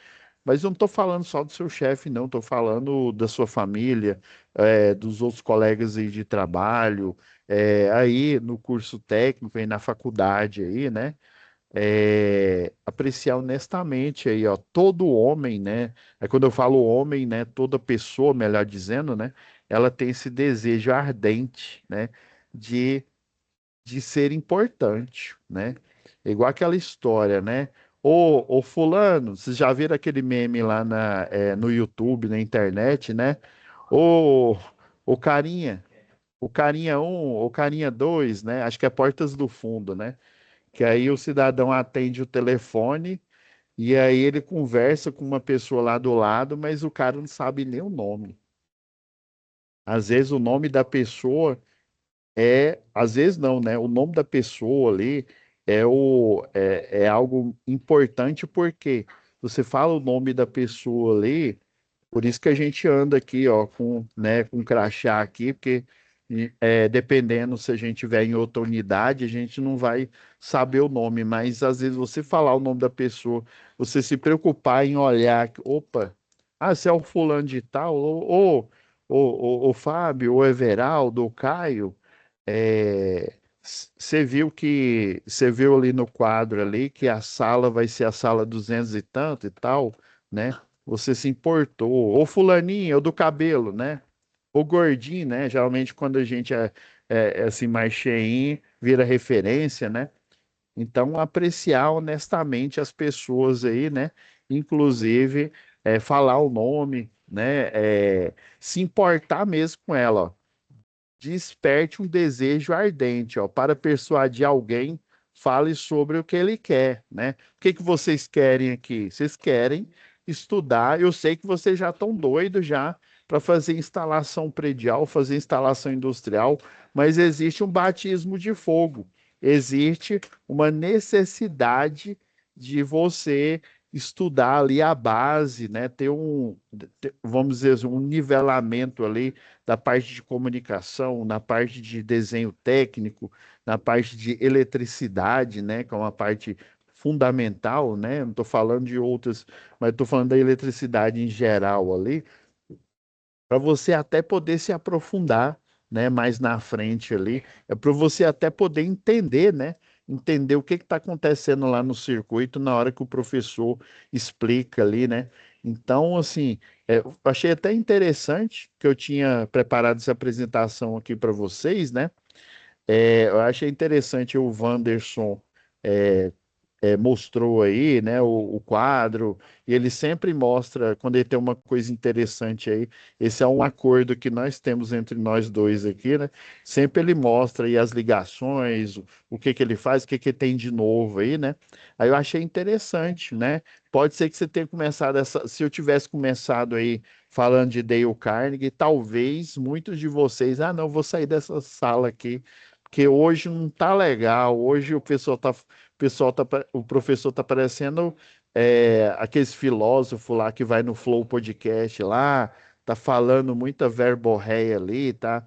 Mas eu não estou falando só do seu chefe, não. Estou falando da sua família, dos outros colegas aí de trabalho, aí no curso técnico, aí na faculdade aí, né? Apreciar honestamente aí, ó, todo homem, né? Quando eu falo homem, né? Toda pessoa, melhor dizendo, né? Ela tem esse desejo ardente, né? De de ser importante, né? É igual aquela história, né? Ô fulano, vocês já viram aquele meme lá no YouTube, na internet, né? Ô, ô carinha, o carinha um, o carinha 2, né? Acho que é Portas do Fundo, né? Que aí o cidadão atende o telefone e aí ele conversa com uma pessoa lá do lado, mas o cara não sabe nem o nome. Às vezes o nome da pessoa às vezes não, né? O nome da pessoa ali é algo importante porque você fala o nome da pessoa ali, por isso que a gente anda aqui, ó, com crachá aqui, porque dependendo se a gente estiver em outra unidade, a gente não vai saber o nome, mas às vezes você falar o nome da pessoa, você se preocupar em olhar, opa, você é o fulano de tal, ou Fábio, ou Everaldo, ou Caio. Você viu ali no quadro ali que a sala vai ser a sala 200 e tanto e tal, né? Você se importou. Ou fulaninho, ou do cabelo, né? Ou gordinho, né? Geralmente quando a gente é assim mais cheinho, vira referência, né? Então, apreciar honestamente as pessoas aí, né? Inclusive, falar o nome, né? Se importar mesmo com ela, ó. Desperte um desejo ardente, ó, para persuadir alguém fale sobre o que ele quer, né? O que que vocês querem aqui? Vocês querem estudar? Eu sei que vocês já estão doidos já para fazer instalação predial, fazer instalação industrial, mas existe um batismo de fogo, existe uma necessidade de você estudar ali a base, né? Vamos dizer, um nivelamento ali da parte de comunicação, na parte de desenho técnico, na parte de eletricidade, né? Que é uma parte fundamental, né? Não estou falando de outras, mas estou falando da eletricidade em geral ali, para você até poder se aprofundar, né, mais na frente ali, é para você até poder entender, né, entender o que está acontecendo lá no circuito na hora que o professor explica ali, né? Então, assim, eu achei até interessante que eu tinha preparado essa apresentação aqui para vocês, né? Eu achei interessante o Wanderson é, mostrou aí, né, o quadro, e ele sempre mostra, quando ele tem uma coisa interessante aí, esse é um acordo que nós temos entre nós dois aqui, né? Sempre ele mostra aí as ligações, o que que ele faz, o que que tem de novo aí, né? Aí eu achei interessante, né? Pode ser que você tenha começado se eu tivesse começado aí falando de Dale Carnegie, talvez muitos de vocês, ah, não, vou sair dessa sala aqui, porque hoje não tá legal, hoje o professor tá parecendo aqueles filósofos lá que vai no Flow Podcast lá, tá falando muita verborréia ali, tá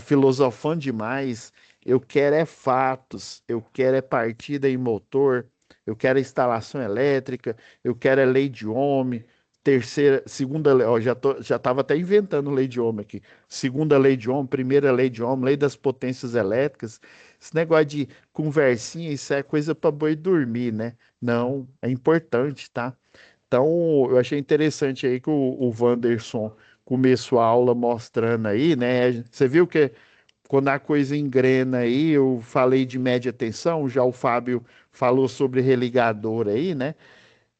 filosofando demais. Eu quero é fatos, eu quero é partida em motor, eu quero é instalação elétrica, eu quero é lei de Ohm, terceira, segunda, ó, já tava até inventando lei de Ohm aqui. Segunda lei de Ohm, primeira lei de Ohm, lei das potências elétricas. Esse negócio de conversinha, isso é coisa para boi dormir, né? Não, é importante, tá? Então, eu achei interessante aí que o Wanderson começou a aula mostrando aí, né? Você viu que quando a coisa engrena aí, eu falei de média tensão, já o Fábio falou sobre religador aí, né?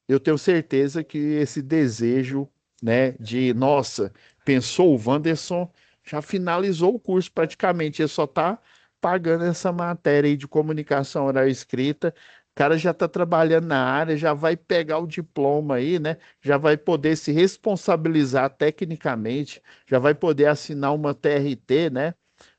Eu tenho certeza que esse desejo, né, de, nossa, pensou o Wanderson, já finalizou o curso praticamente, ele só está pagando essa matéria aí de comunicação oral e escrita, o cara já está trabalhando na área, já vai pegar o diploma aí, né, já vai poder se responsabilizar tecnicamente, já vai poder assinar uma TRT, né,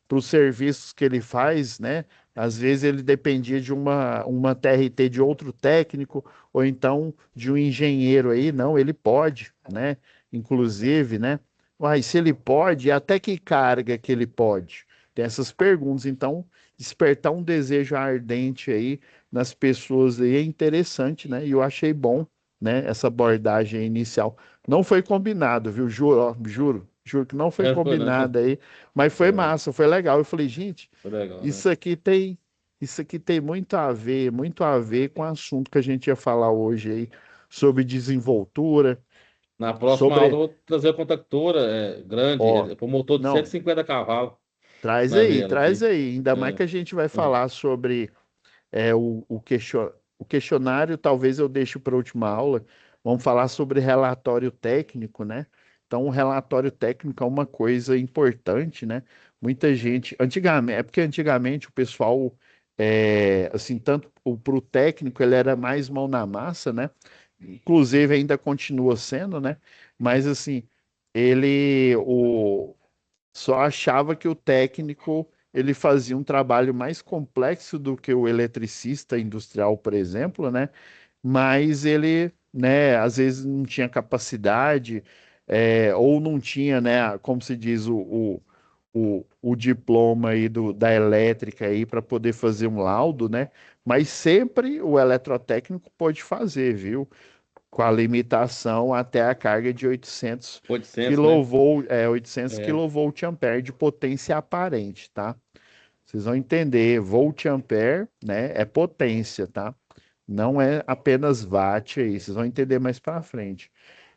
para os serviços que ele faz, né? Às vezes ele dependia de uma TRT de outro técnico, ou então de um engenheiro aí, não, ele pode, né? Inclusive, né? Mas se ele pode, até que carga que ele pode? Tem essas perguntas. Então, despertar um desejo ardente aí nas pessoas aí é interessante, né? E eu achei bom, né? Essa abordagem inicial. Não foi combinado, viu? Juro, ó, juro que não foi Foi, né? combinado aí, mas foi Foi, massa, foi legal. Eu falei, gente, foi legal, né? isso aqui tem, isso aqui tem muito a ver com o assunto que a gente ia falar hoje aí, sobre desenvoltura, Na próxima aula eu sobre, vou trazer a contactora grande, ó, para o motor de não, 150 cavalos. Vai ver ela traz aqui. aí, ainda mais É, que a gente vai é. falar sobre o questionário, talvez eu deixe para a última aula. Vamos falar sobre relatório técnico, né? Então, o relatório técnico é uma coisa importante, né? Muita gente, antigamente, é porque antigamente o pessoal, assim, tanto para o técnico ele era mais mão na massa, né? Inclusive ainda continua sendo, né? Mas assim, o só achava que o técnico ele fazia um trabalho mais complexo do que o eletricista industrial, por exemplo, né? Mas ele, né, às vezes não tinha capacidade, ou não tinha, né, como se diz, o diploma aí da elétrica aí para poder fazer um laudo, né? Mas sempre o eletrotécnico pode fazer, viu? Com a limitação até a carga de 800, né? 800 É. kVA de potência aparente, tá? Vocês vão entender, volt-ampere, né, é potência, tá? Não é apenas watt aí, vocês vão entender mais para frente.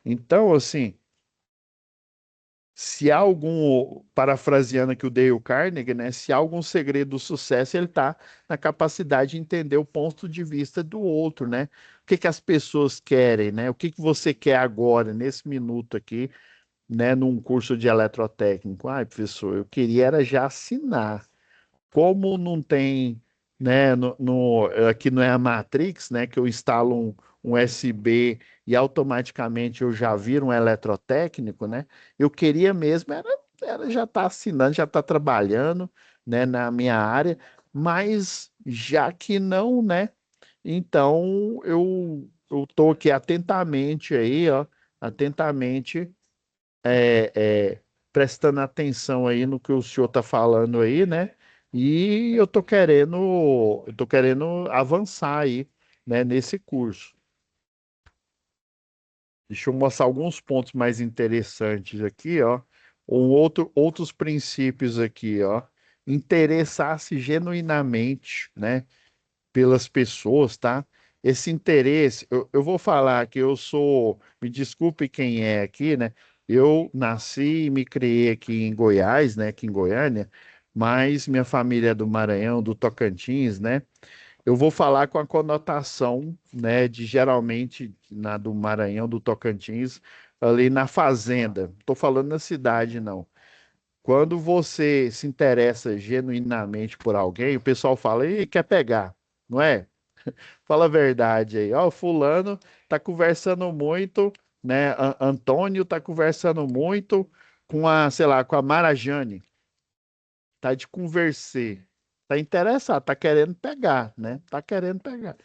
Então, assim, se há algum, parafraseando aqui o Dale Carnegie, né, se há algum segredo do sucesso, ele está na capacidade de entender o ponto de vista do outro, né? O que que as pessoas querem, né? O que que você quer agora, nesse minuto aqui, né, num curso de eletrotécnico? Ai, professor, eu queria era já assinar. Como não tem né, aqui não é a Matrix, né, que eu instalo um USB e automaticamente eu já viro um eletrotécnico, né? Eu queria mesmo era já estar assinando, já estar trabalhando, né, na minha área, mas já que não, né? Então eu tô aqui atentamente aí, ó, atentamente prestando atenção aí no que o senhor está falando aí, né? E eu tô querendo avançar aí, né, nesse curso. Deixa eu mostrar alguns pontos mais interessantes aqui, ó. Outros princípios aqui, ó. Interessar-se genuinamente, né, pelas pessoas, tá? Esse interesse, eu vou falar que eu sou, me desculpe quem é aqui, né? Eu nasci e me criei aqui em Goiás, né? Aqui em Goiânia, mas minha família é do Maranhão, do Tocantins, né? Eu vou falar com a conotação, né, de geralmente na do Maranhão, do Tocantins, ali na fazenda. Estou falando na cidade, não. Quando você se interessa genuinamente por alguém, o pessoal fala, e quer pegar, não é? Fala a verdade aí. Ó, fulano tá conversando muito, né? Antônio tá conversando muito com a, sei lá, com a Marajane. Tá de conversar. Tá interessado, tá querendo pegar, né? Tá querendo pegar.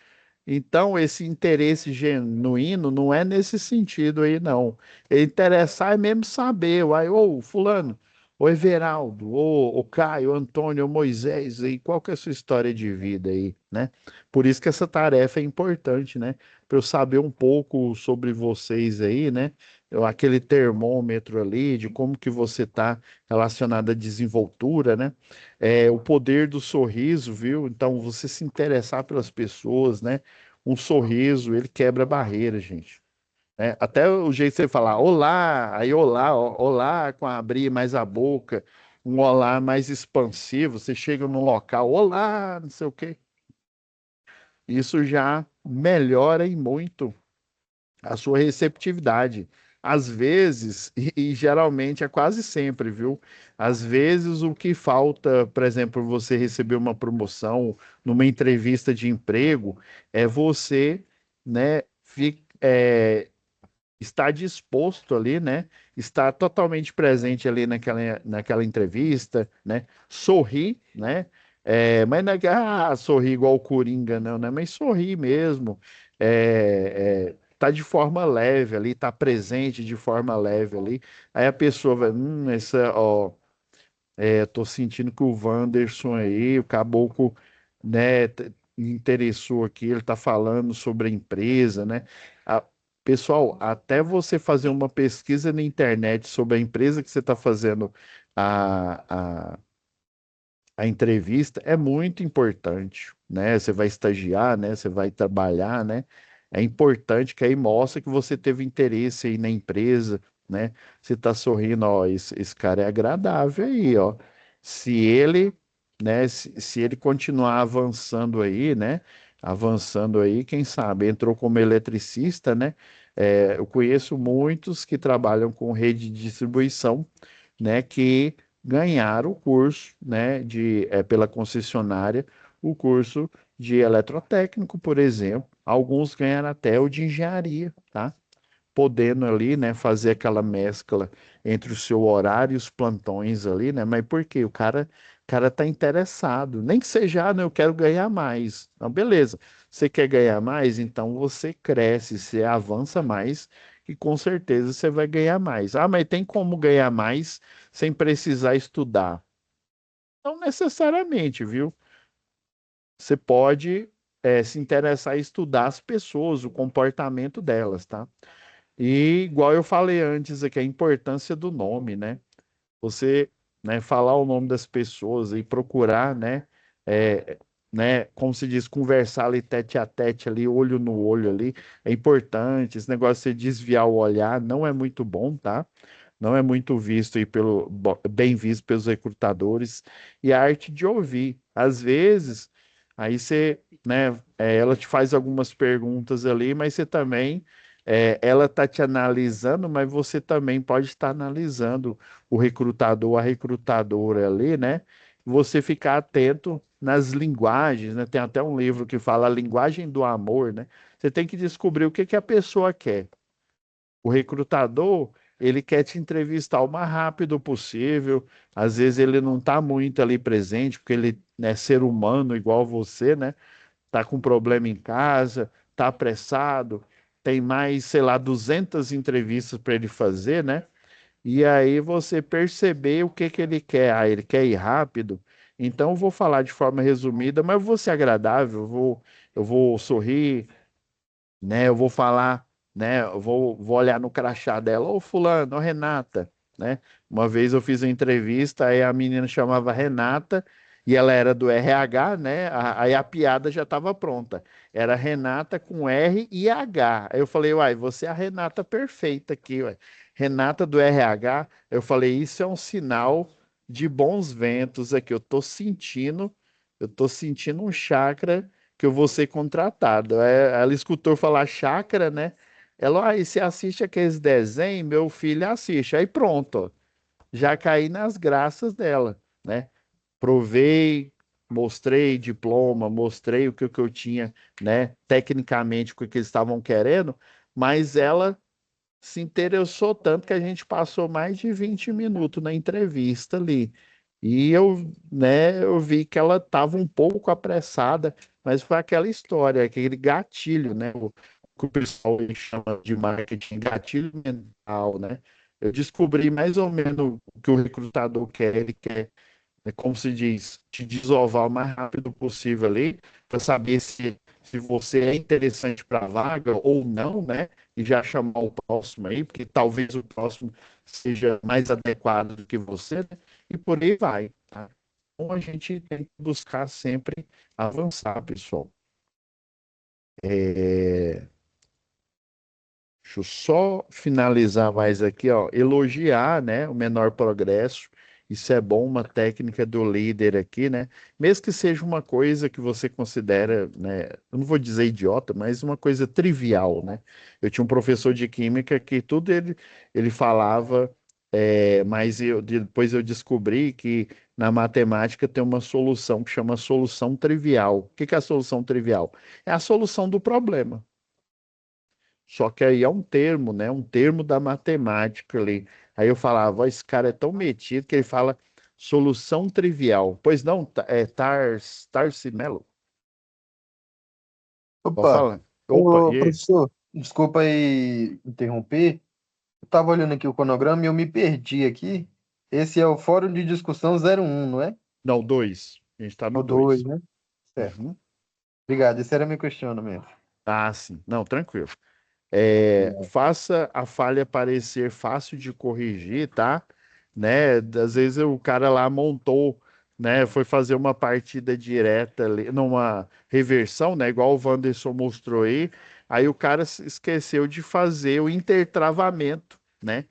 Então, esse interesse genuíno não é nesse sentido aí, não. Interessar é mesmo saber, uai, ô, fulano, ô Everaldo, ô Caio, Antônio, ô Moisés, aí, qual que é a sua história de vida aí, né? Por isso que essa tarefa é importante, né? Para eu saber um pouco sobre vocês aí, né? Aquele termômetro ali, de como que você está relacionado à desenvoltura, né? O poder do sorriso, viu? Então, você se interessar pelas pessoas, né? Um sorriso, ele quebra barreira, gente. Né? Até o jeito de você falar olá, aí olá, olá, com abrir mais a boca, um olá mais expansivo, você chega num local, olá, não sei o quê. Isso já melhora e muito a sua receptividade. Às vezes, e geralmente é quase sempre, viu? Às vezes o que falta, por exemplo, você receber uma promoção numa entrevista de emprego, é você, né, estar disposto ali, né? Estar totalmente presente ali naquela entrevista, né? Sorrir, né? Mas não é que sorrir igual o Coringa, não, né? Mas sorrir mesmo. Tá de forma leve ali, tá presente de forma leve ali. Aí a pessoa vai, ó, tô sentindo que o Wanderson aí, o Caboclo, né, interessou aqui, ele tá falando sobre a empresa, né? A- Pessoal, até você fazer uma pesquisa na internet sobre a empresa que você está fazendo a, a entrevista é muito importante, né? Você vai estagiar, né? Você vai trabalhar, né? É importante que aí mostra que você teve interesse aí na empresa, né? Você tá sorrindo, ó, esse cara é agradável aí, ó. Se ele, né? Se ele continuar avançando aí, né? Avançando aí, quem sabe, entrou como eletricista, né? Eu conheço muitos que trabalham com rede de distribuição, né, que ganharam o curso, né, pela concessionária, o curso de eletrotécnico, por exemplo. Alguns ganharam até o de engenharia, tá? Podendo ali, né, fazer aquela mescla entre o seu horário e os plantões ali, né? Mas por quê? O cara tá interessado. Nem que seja, eu quero ganhar mais. Então, beleza. Você quer ganhar mais? Então você cresce, você avança mais e com certeza você vai ganhar mais. Ah, mas tem como ganhar mais sem precisar estudar? Não necessariamente, viu? Você pode, se interessar em estudar as pessoas, o comportamento delas, tá? E igual eu falei antes aqui, a importância do nome, né? Você, né, falar o nome das pessoas e procurar, é, como se diz, conversar ali tete a tete ali, olho no olho ali, é importante. Esse negócio de você desviar o olhar não é muito bom, tá? Não é muito visto aí bem visto pelos recrutadores. E a arte de ouvir. Às vezes, aí você, né, ela te faz algumas perguntas ali, mas você também, ela está te analisando, mas você também pode estar analisando o recrutador, a recrutadora ali, né? Você ficar atento, nas linguagens, né? Tem até um livro que fala a linguagem do amor, né? Você tem que descobrir o que que a pessoa quer. O recrutador, ele quer te entrevistar o mais rápido possível. Às vezes ele não está muito ali presente, porque ele é ser humano igual você, né? Tá com problema em casa, tá apressado, tem mais, sei lá, 200 entrevistas para ele fazer, né? E aí você perceber o que que ele quer. Ah, ele quer ir rápido. Então eu vou falar de forma resumida, mas eu vou ser agradável, eu vou sorrir, né? Eu vou falar, né? Eu vou olhar no crachá dela, ô fulano, ô Renata, né? Uma vez eu fiz uma entrevista, aí a menina chamava Renata e ela era do RH, né? Aí a piada já estava pronta. Era Renata com R e H. Aí eu falei, uai, você é a Renata perfeita aqui, uai. Renata do RH. Eu falei, isso é um sinal de bons ventos aqui. Eu tô sentindo um chakra que eu vou ser contratado. Ela escutou falar chácara, né? Ela, aí você assiste aqueles desenhos, meu filho assiste. Aí pronto, ó, já caí nas graças dela, né? Provei, mostrei diploma, mostrei o que eu tinha, né? Tecnicamente, o que eles estavam querendo, mas ela se interessou tanto que a gente passou mais de 20 minutos na entrevista ali. E eu vi que ela estava um pouco apressada, mas foi aquela história, aquele gatilho, né? O que o pessoal chama de marketing, gatilho mental, né? Eu descobri mais ou menos o que o recrutador quer. Ele quer, como se diz, te desovar o mais rápido possível ali, para saber se você é interessante para a vaga ou não, né? E já chamar o próximo aí, porque talvez o próximo seja mais adequado do que você, né? E por aí vai, tá? Então a gente tem que buscar sempre avançar, pessoal. É, Deixa eu só finalizar mais aqui, ó. Elogiar, né, o menor progresso. Isso é bom, uma técnica do líder aqui, né? Mesmo que seja uma coisa que você considera, né? Eu não vou dizer idiota, mas uma coisa trivial, né? Eu tinha um professor de química que tudo ele falava, mas depois eu descobri que na matemática tem uma solução que chama solução trivial. O que que é a solução trivial? É a solução do problema. Só que aí é um termo, né? Um termo da matemática ali. Aí eu falava, ó, esse cara é tão metido que ele fala solução trivial. Pois não, Tarsi Melo? Pode Opa, falar. Opa, ô e aí? professor, desculpa aí interromper. Eu estava olhando aqui o cronograma e eu me perdi aqui. Esse é o Fórum de Discussão 01, não é? Não, dois. A gente tá no O 2, dois. né? Certo. Uhum. Obrigado, esse era meu questionamento. Ah, sim. Não, tranquilo. Obrigado. Faça a falha parecer fácil de corrigir, tá? Né? Às vezes o cara lá montou, né? Foi fazer uma partida direta ali, numa reversão, né? Igual o Wanderson mostrou aí. Aí o cara esqueceu de fazer o intertravamento, né?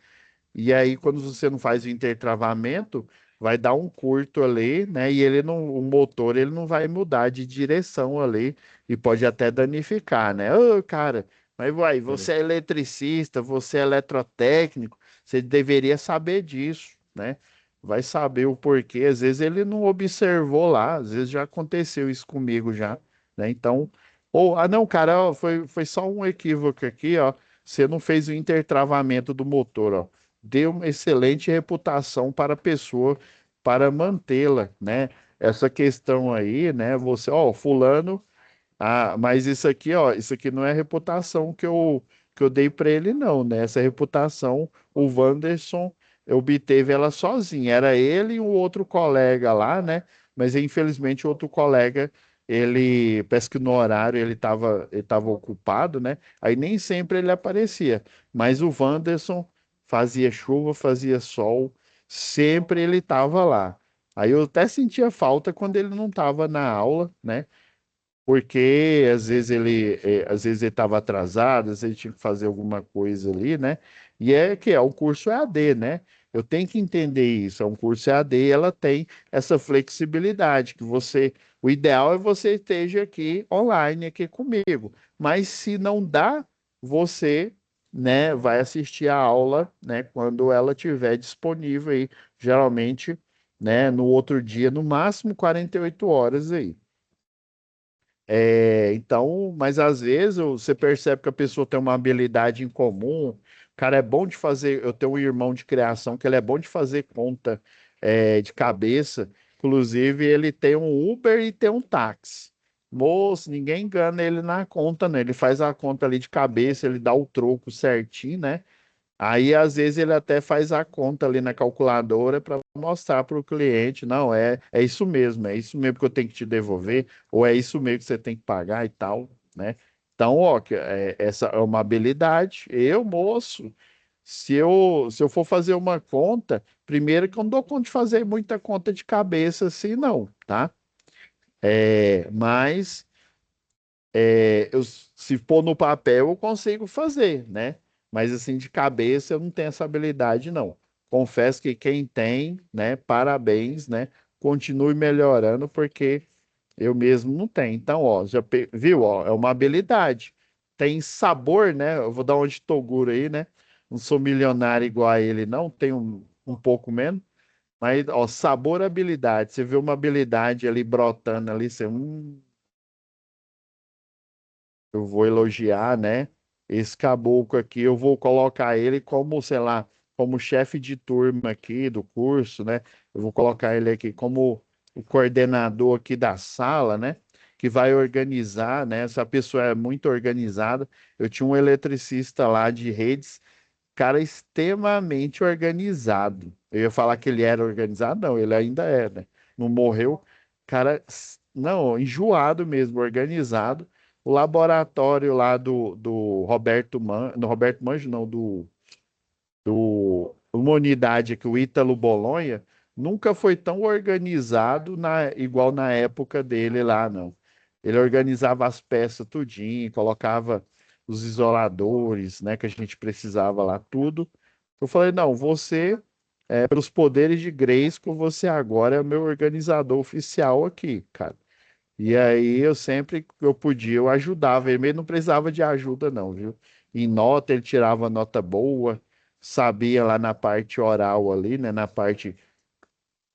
E aí, quando você não faz o intertravamento, vai dar um curto ali, né? E ele não, o motor ele não vai mudar de direção ali e pode até danificar, né? Ô, cara, mas vai, É. você é eletricista, você é eletrotécnico, você deveria saber disso, né? Vai saber o porquê. Às vezes ele não observou lá, às vezes já aconteceu isso comigo já, né? Então, ou, ah, não, cara, ó, foi só um equívoco aqui, ó. Você não fez o intertravamento do motor, ó, dê uma excelente reputação para a pessoa, para mantê-la, né? Essa questão aí, né? Você, ó, fulano, mas isso aqui, ó, isso aqui não é a reputação que eu dei para ele, não, né? Essa reputação, o Wanderson obteve ela sozinho. Era ele e um outro colega lá, né? Mas infelizmente o outro colega, ele, parece que no horário ele tava ocupado, né? Aí nem sempre ele aparecia. Mas o Wanderson fazia chuva, fazia sol, sempre ele estava lá. Aí eu até sentia falta quando ele não estava na aula, né? Porque às vezes ele estava atrasado, às vezes ele tinha que fazer alguma coisa ali, né? E o curso EAD, né? Eu tenho que entender isso, é um curso EAD e ela tem essa flexibilidade que o ideal é você esteja aqui online aqui comigo, mas se não dá, você, né, vai assistir a aula, né, quando ela estiver disponível aí, geralmente, né? No outro dia, no máximo 48 horas aí. Então, mas às vezes você percebe que a pessoa tem uma habilidade em comum. O cara é bom de fazer. Eu tenho um irmão de criação que ele é bom de fazer conta de cabeça. Inclusive, ele tem um Uber e tem um táxi. Moço, ninguém engana ele na conta, né? Ele faz a conta ali de cabeça, ele dá o troco certinho, né? Aí, às vezes, ele até faz a conta ali na calculadora para mostrar para o cliente, não, é isso mesmo que eu tenho que te devolver, ou é isso mesmo que você tem que pagar e tal, né? Então, ó, essa é uma habilidade. Eu, moço, se eu for fazer uma conta, primeiro que eu não dou conta de fazer muita conta de cabeça assim, não, tá? Mas se pôr no papel, eu consigo fazer, né? Mas assim, de cabeça, eu não tenho essa habilidade, não. Confesso que quem tem, né? Parabéns, né? Continue melhorando, porque eu mesmo não tenho. Então, ó, viu? Ó, é uma habilidade. Tem sabor, né? Eu vou dar um de Toguro aí, né? Não sou milionário igual a ele, não. Tenho um pouco menos. Mas, ó, sabor, habilidade. Você vê uma habilidade ali brotando ali, eu vou elogiar, né? Esse caboclo aqui, eu vou colocar ele como, sei lá, como chefe de turma aqui do curso, né? Eu vou colocar ele aqui como o coordenador aqui da sala, né? Que vai organizar, né? Essa pessoa é muito organizada. Eu tinha um eletricista lá de redes, cara extremamente organizado. Eu ia falar que ele era organizado, não, ele ainda é, né? Não morreu. Cara, não, enjoado mesmo, organizado. O laboratório lá do Roberto Man, no Roberto Manjo, não, uma unidade aqui, o Ítalo Bolonha, nunca foi tão organizado igual na época dele lá, não. Ele organizava as peças tudinho, colocava os isoladores, né, que a gente precisava lá, tudo. Eu falei, não, você, pelos poderes de Grayskull, você agora é o meu organizador oficial aqui, cara. E aí eu sempre que eu podia, eu ajudava. Ele mesmo não precisava de ajuda, não, viu? Em nota, ele tirava nota boa, sabia lá na parte oral ali, né? Na parte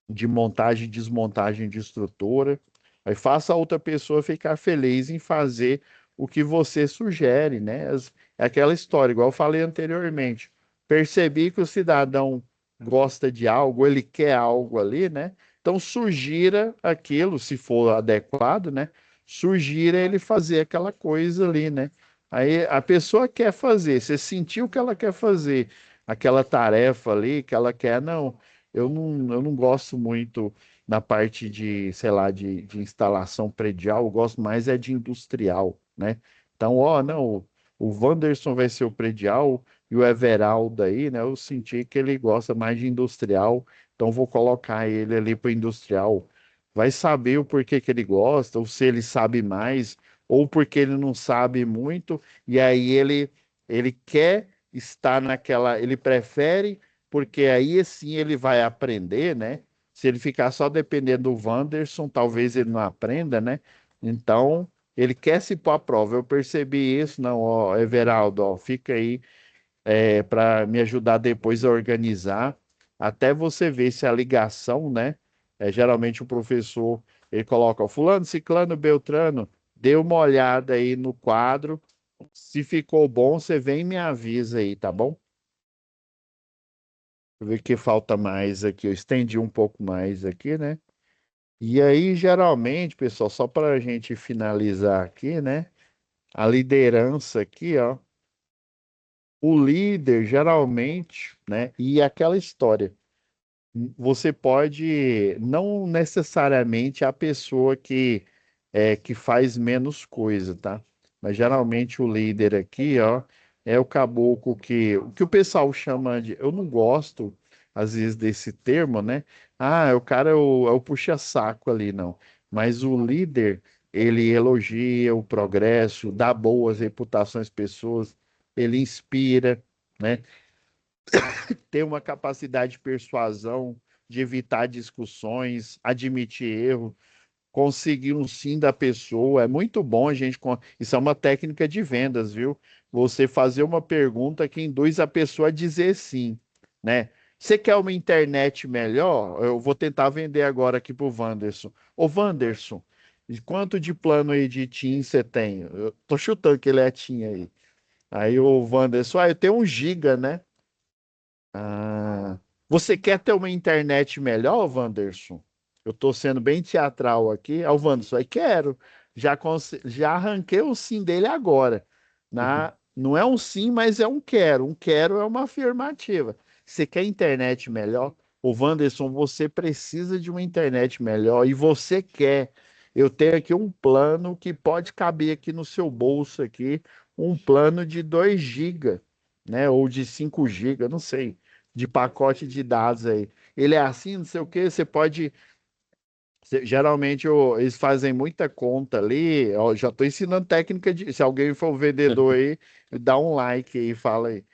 de montagem e desmontagem de estrutura. Aí faça a outra pessoa ficar feliz em fazer o que você sugere, né? É aquela história, igual eu falei anteriormente. Percebi que o cidadão gosta de algo, ele quer algo ali, né? Então sugira aquilo, se for adequado, né? Sugira ele fazer aquela coisa ali, né? Aí a pessoa quer fazer, você sentiu que ela quer fazer aquela tarefa ali, que ela quer, não. Eu não gosto muito na parte de, sei lá, de instalação predial, eu gosto mais é de industrial, né? Então, ó, não, o Wanderson vai ser o predial e o Everaldo aí, né? Eu senti que ele gosta mais de industrial, então vou colocar ele ali para industrial. Vai saber o porquê que ele gosta, ou se ele sabe mais, ou porque ele não sabe muito, e aí ele quer estar naquela, ele prefere porque aí sim ele vai aprender, né? Se ele ficar só dependendo do Wanderson, talvez ele não aprenda, né? Então, ele quer se pôr à prova. Eu percebi isso, não, ó, Everaldo, ó, fica aí para me ajudar depois a organizar, até você ver se a ligação, né? Geralmente o professor, ele coloca, ó, fulano, ciclano, beltrano, dê uma olhada aí no quadro, se ficou bom, você vem e me avisa aí, tá bom? Deixa eu ver o que falta mais aqui. Eu estendi um pouco mais aqui, né? E aí, geralmente, pessoal, só para a gente finalizar aqui, né? A liderança aqui, ó. O líder, geralmente, né? E aquela história. Você pode, não necessariamente a pessoa que faz menos coisa, tá? Mas geralmente o líder aqui, ó, é o caboclo o que o pessoal chama de, eu não gosto às vezes desse termo, né? Ah, o cara é o puxa-saco ali, não. Mas o líder, ele elogia o progresso, dá boas reputações às pessoas, ele inspira, né? Ter uma capacidade de persuasão, de evitar discussões, admitir erro, conseguir um sim da pessoa. É muito bom a gente. Isso é uma técnica de vendas, viu? Você fazer uma pergunta que induz a pessoa a dizer sim, né? Você quer uma internet melhor? Eu vou tentar vender agora aqui pro Wanderson. Ô, Wanderson, quanto de plano aí de TIM você tem? Eu tô chutando que ele é TIM aí. Aí o Wanderson, eu tenho 1 giga, né? Ah, você quer ter uma internet melhor, Wanderson? Eu tô sendo bem teatral aqui. Ah, o Wanderson, quero. Já arranquei o sim dele agora. Não é um sim, mas é um quero. Um quero é uma afirmativa. Você quer internet melhor? O Wanderson, você precisa de uma internet melhor e você quer. Eu tenho aqui um plano que pode caber aqui no seu bolso aqui, um plano de 2 gigas, né? Ou de 5 gigas, não sei, de pacote de dados aí. Ele é assim, não sei o que, você pode. Geralmente eles fazem muita conta ali. Ó, já estou ensinando técnica de. Se alguém for um vendedor aí, dá um like aí, fala aí.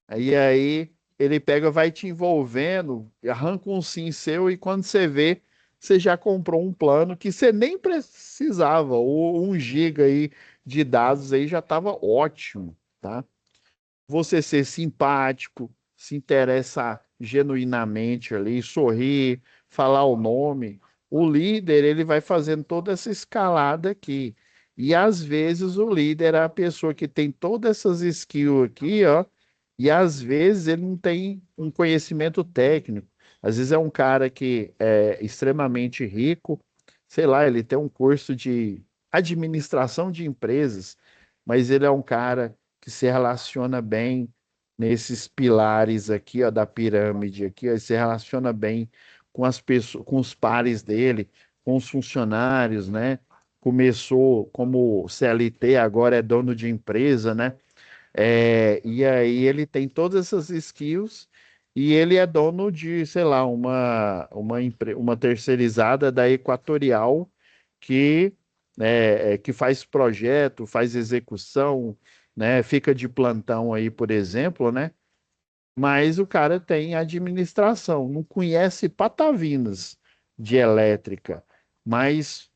Aí ele pega, vai te envolvendo, arranca um sim seu e quando você vê, você já comprou um plano que você nem precisava. Ou 1 giga aí de dados aí já estava ótimo, tá? Você ser simpático, se interessar genuinamente ali, sorrir, falar o nome. O líder, ele vai fazendo toda essa escalada aqui. E às vezes o líder é a pessoa que tem todas essas skills aqui, ó, e às vezes ele não tem um conhecimento técnico. Às vezes é um cara que é extremamente rico, sei lá, ele tem um curso de administração de empresas, mas ele é um cara que se relaciona bem nesses pilares aqui, ó, da pirâmide aqui, ó, ele se relaciona bem com as pessoas, com os pares dele, com os funcionários, né? Começou como CLT, agora é dono de empresa, né? E aí ele tem todas essas skills e ele é dono de, sei lá, uma terceirizada da Equatorial que, que faz projeto, faz execução, né? Fica de plantão aí, por exemplo, né? Mas o cara tem administração, não conhece patavinas de elétrica, mas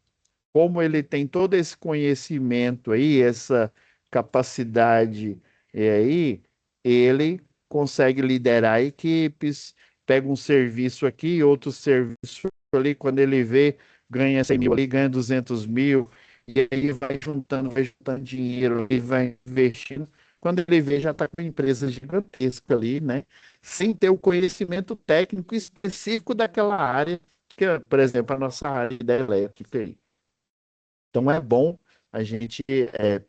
como ele tem todo esse conhecimento aí, essa capacidade aí, ele consegue liderar equipes, pega um serviço aqui, outro serviço ali, quando ele vê, ganha 100 mil ali, ganha 200 mil, e aí vai juntando dinheiro, ele vai investindo. Quando ele vê, já está com uma empresa gigantesca ali, né? Sem ter o conhecimento técnico específico daquela área, que é, por exemplo, a nossa área da elétrica aí. Então é bom a gente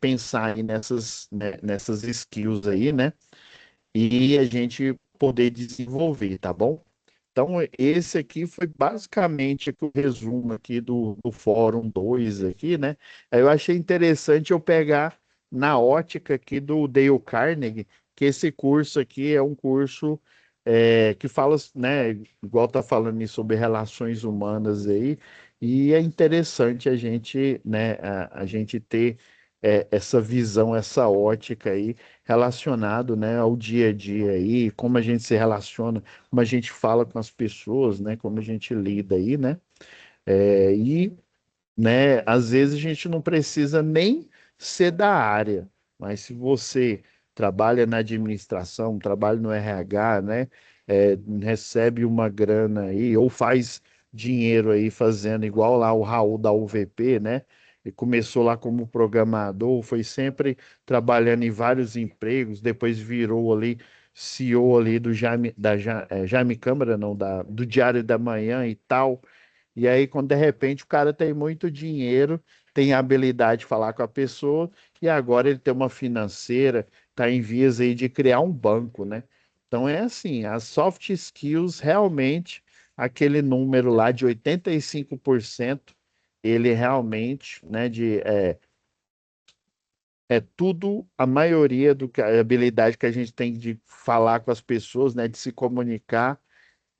pensar aí nessas skills aí, né? E a gente poder desenvolver, tá bom? Então, esse aqui foi basicamente aqui o resumo aqui do Fórum 2 aqui, né? Aí eu achei interessante eu pegar na ótica aqui do Dale Carnegie, que esse curso aqui é um curso que fala, né, igual tá falando aí sobre relações humanas aí, e é interessante a gente, né, a gente ter essa visão, essa ótica aí relacionado, né, ao dia a dia aí, como a gente se relaciona, como a gente fala com as pessoas, né? Como a gente lida aí, né? E, né, às vezes a gente não precisa nem ser da área, mas se você trabalha na administração, trabalha no RH, né? Recebe uma grana aí, ou faz dinheiro aí fazendo igual lá o Raul da UVP, né? Ele começou lá como programador, foi sempre trabalhando em vários empregos, depois virou ali CEO ali do Jaime Câmara, não, do Diário da Manhã e tal. E aí, quando de repente o cara tem muito dinheiro, tem a habilidade de falar com a pessoa, e agora ele tem uma financeira, está em vias aí de criar um banco, né? Então é assim, as soft skills realmente, aquele número lá de 85%, ele realmente, né, é tudo, a maioria a habilidade que a gente tem de falar com as pessoas, né, de se comunicar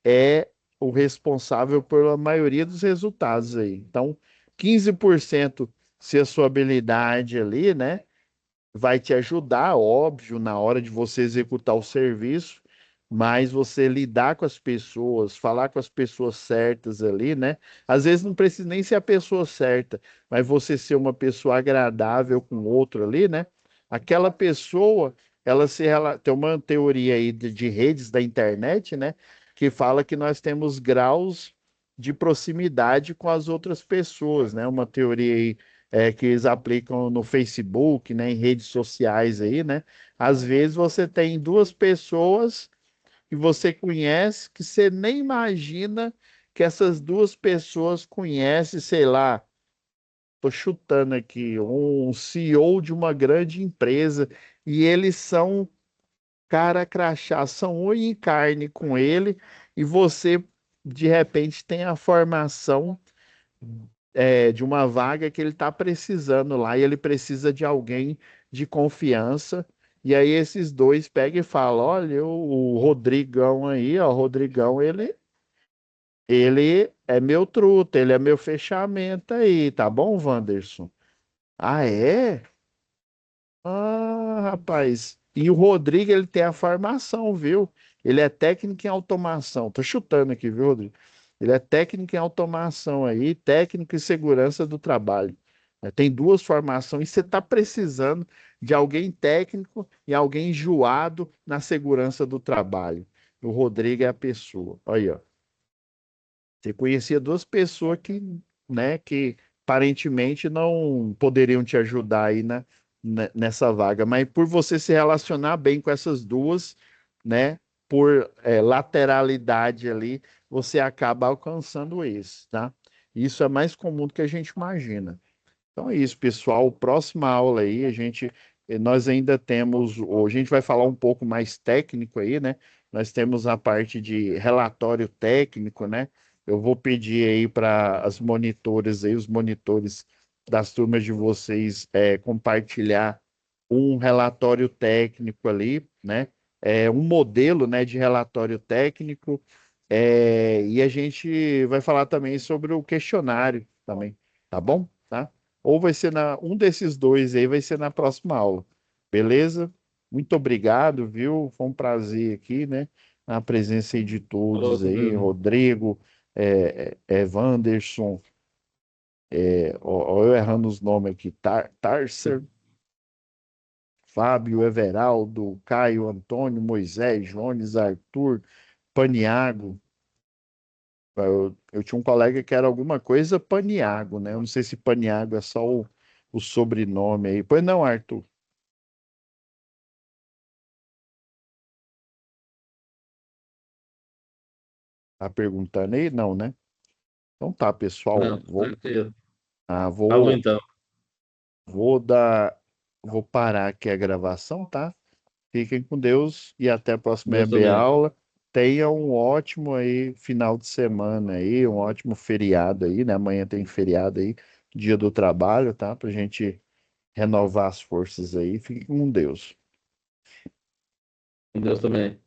é o responsável pela maioria dos resultados aí. Então, 15% se a sua habilidade ali, né, vai te ajudar, óbvio, na hora de você executar o serviço, mas você lidar com as pessoas, falar com as pessoas certas ali, né? Às vezes não precisa nem ser a pessoa certa, mas você ser uma pessoa agradável com o outro ali, né? Aquela pessoa, tem uma teoria aí de redes da internet, né? que fala que nós temos graus de proximidade com as outras pessoas, né? Uma teoria aí que eles aplicam no Facebook, né? Em redes sociais aí, né? Às vezes você tem duas pessoas que você conhece que você nem imagina que essas duas pessoas conhecem, sei lá, tô chutando aqui, um CEO de uma grande empresa e eles são cara crachá, são unha e carne com ele e você de repente tem a formação de uma vaga que ele está precisando lá e ele precisa de alguém de confiança. E aí esses dois pegam e falam, olha, o Rodrigão aí, ó, o Rodrigão, ele é meu truta, ele é meu fechamento aí, tá bom, Wanderson? Ah, é? Ah, rapaz. E o Rodrigo, ele tem a formação, viu? Ele é técnico em automação. Tô chutando aqui, viu, Rodrigo? Ele é técnico em automação aí, técnico em segurança do trabalho. Tem duas formações e você está precisando de alguém técnico e alguém enjoado na segurança do trabalho. O Rodrigo é a pessoa. Olha, ó. Você conhecia duas pessoas que, né, que aparentemente não poderiam te ajudar aí nessa vaga, mas por você se relacionar bem com essas duas, né, por lateralidade ali, você acaba alcançando esse, tá? Isso é mais comum do que a gente imagina. Então é isso, pessoal. Próxima aula aí, nós ainda temos, hoje a gente vai falar um pouco mais técnico aí, né? Nós temos a parte de relatório técnico, né? Eu vou pedir aí para as monitores aí, os monitores das turmas de vocês compartilhar um relatório técnico ali, né? Um modelo, né, de relatório técnico. E a gente vai falar também sobre o questionário também, tá bom? Tá? Ou vai ser um desses dois aí vai ser na próxima aula. Beleza? Muito obrigado, viu? Foi um prazer aqui, né? A presença aí de todos Outro aí, mesmo. Rodrigo, Wanderson, ó, eu errando os nomes aqui, Tarcer, Fábio, Everaldo, Caio, Antônio, Moisés, Jones, Arthur, Paniago. Eu tinha um colega que era alguma coisa Paniago, né? Eu não sei se Paniago é só o sobrenome aí. Pois não, Arthur. Tá perguntando aí? Não, né? Então tá, pessoal. Não, tranquilo. Ah, Falou vou, então. vou dar, vou parar aqui a gravação, tá? Fiquem com Deus e até a próxima Deus EB também. aula. Tenha um ótimo aí final de semana aí, um ótimo feriado aí, né? Amanhã tem feriado aí, dia do trabalho, tá? Pra gente renovar as forças aí. Fiquem com Deus. Deus também.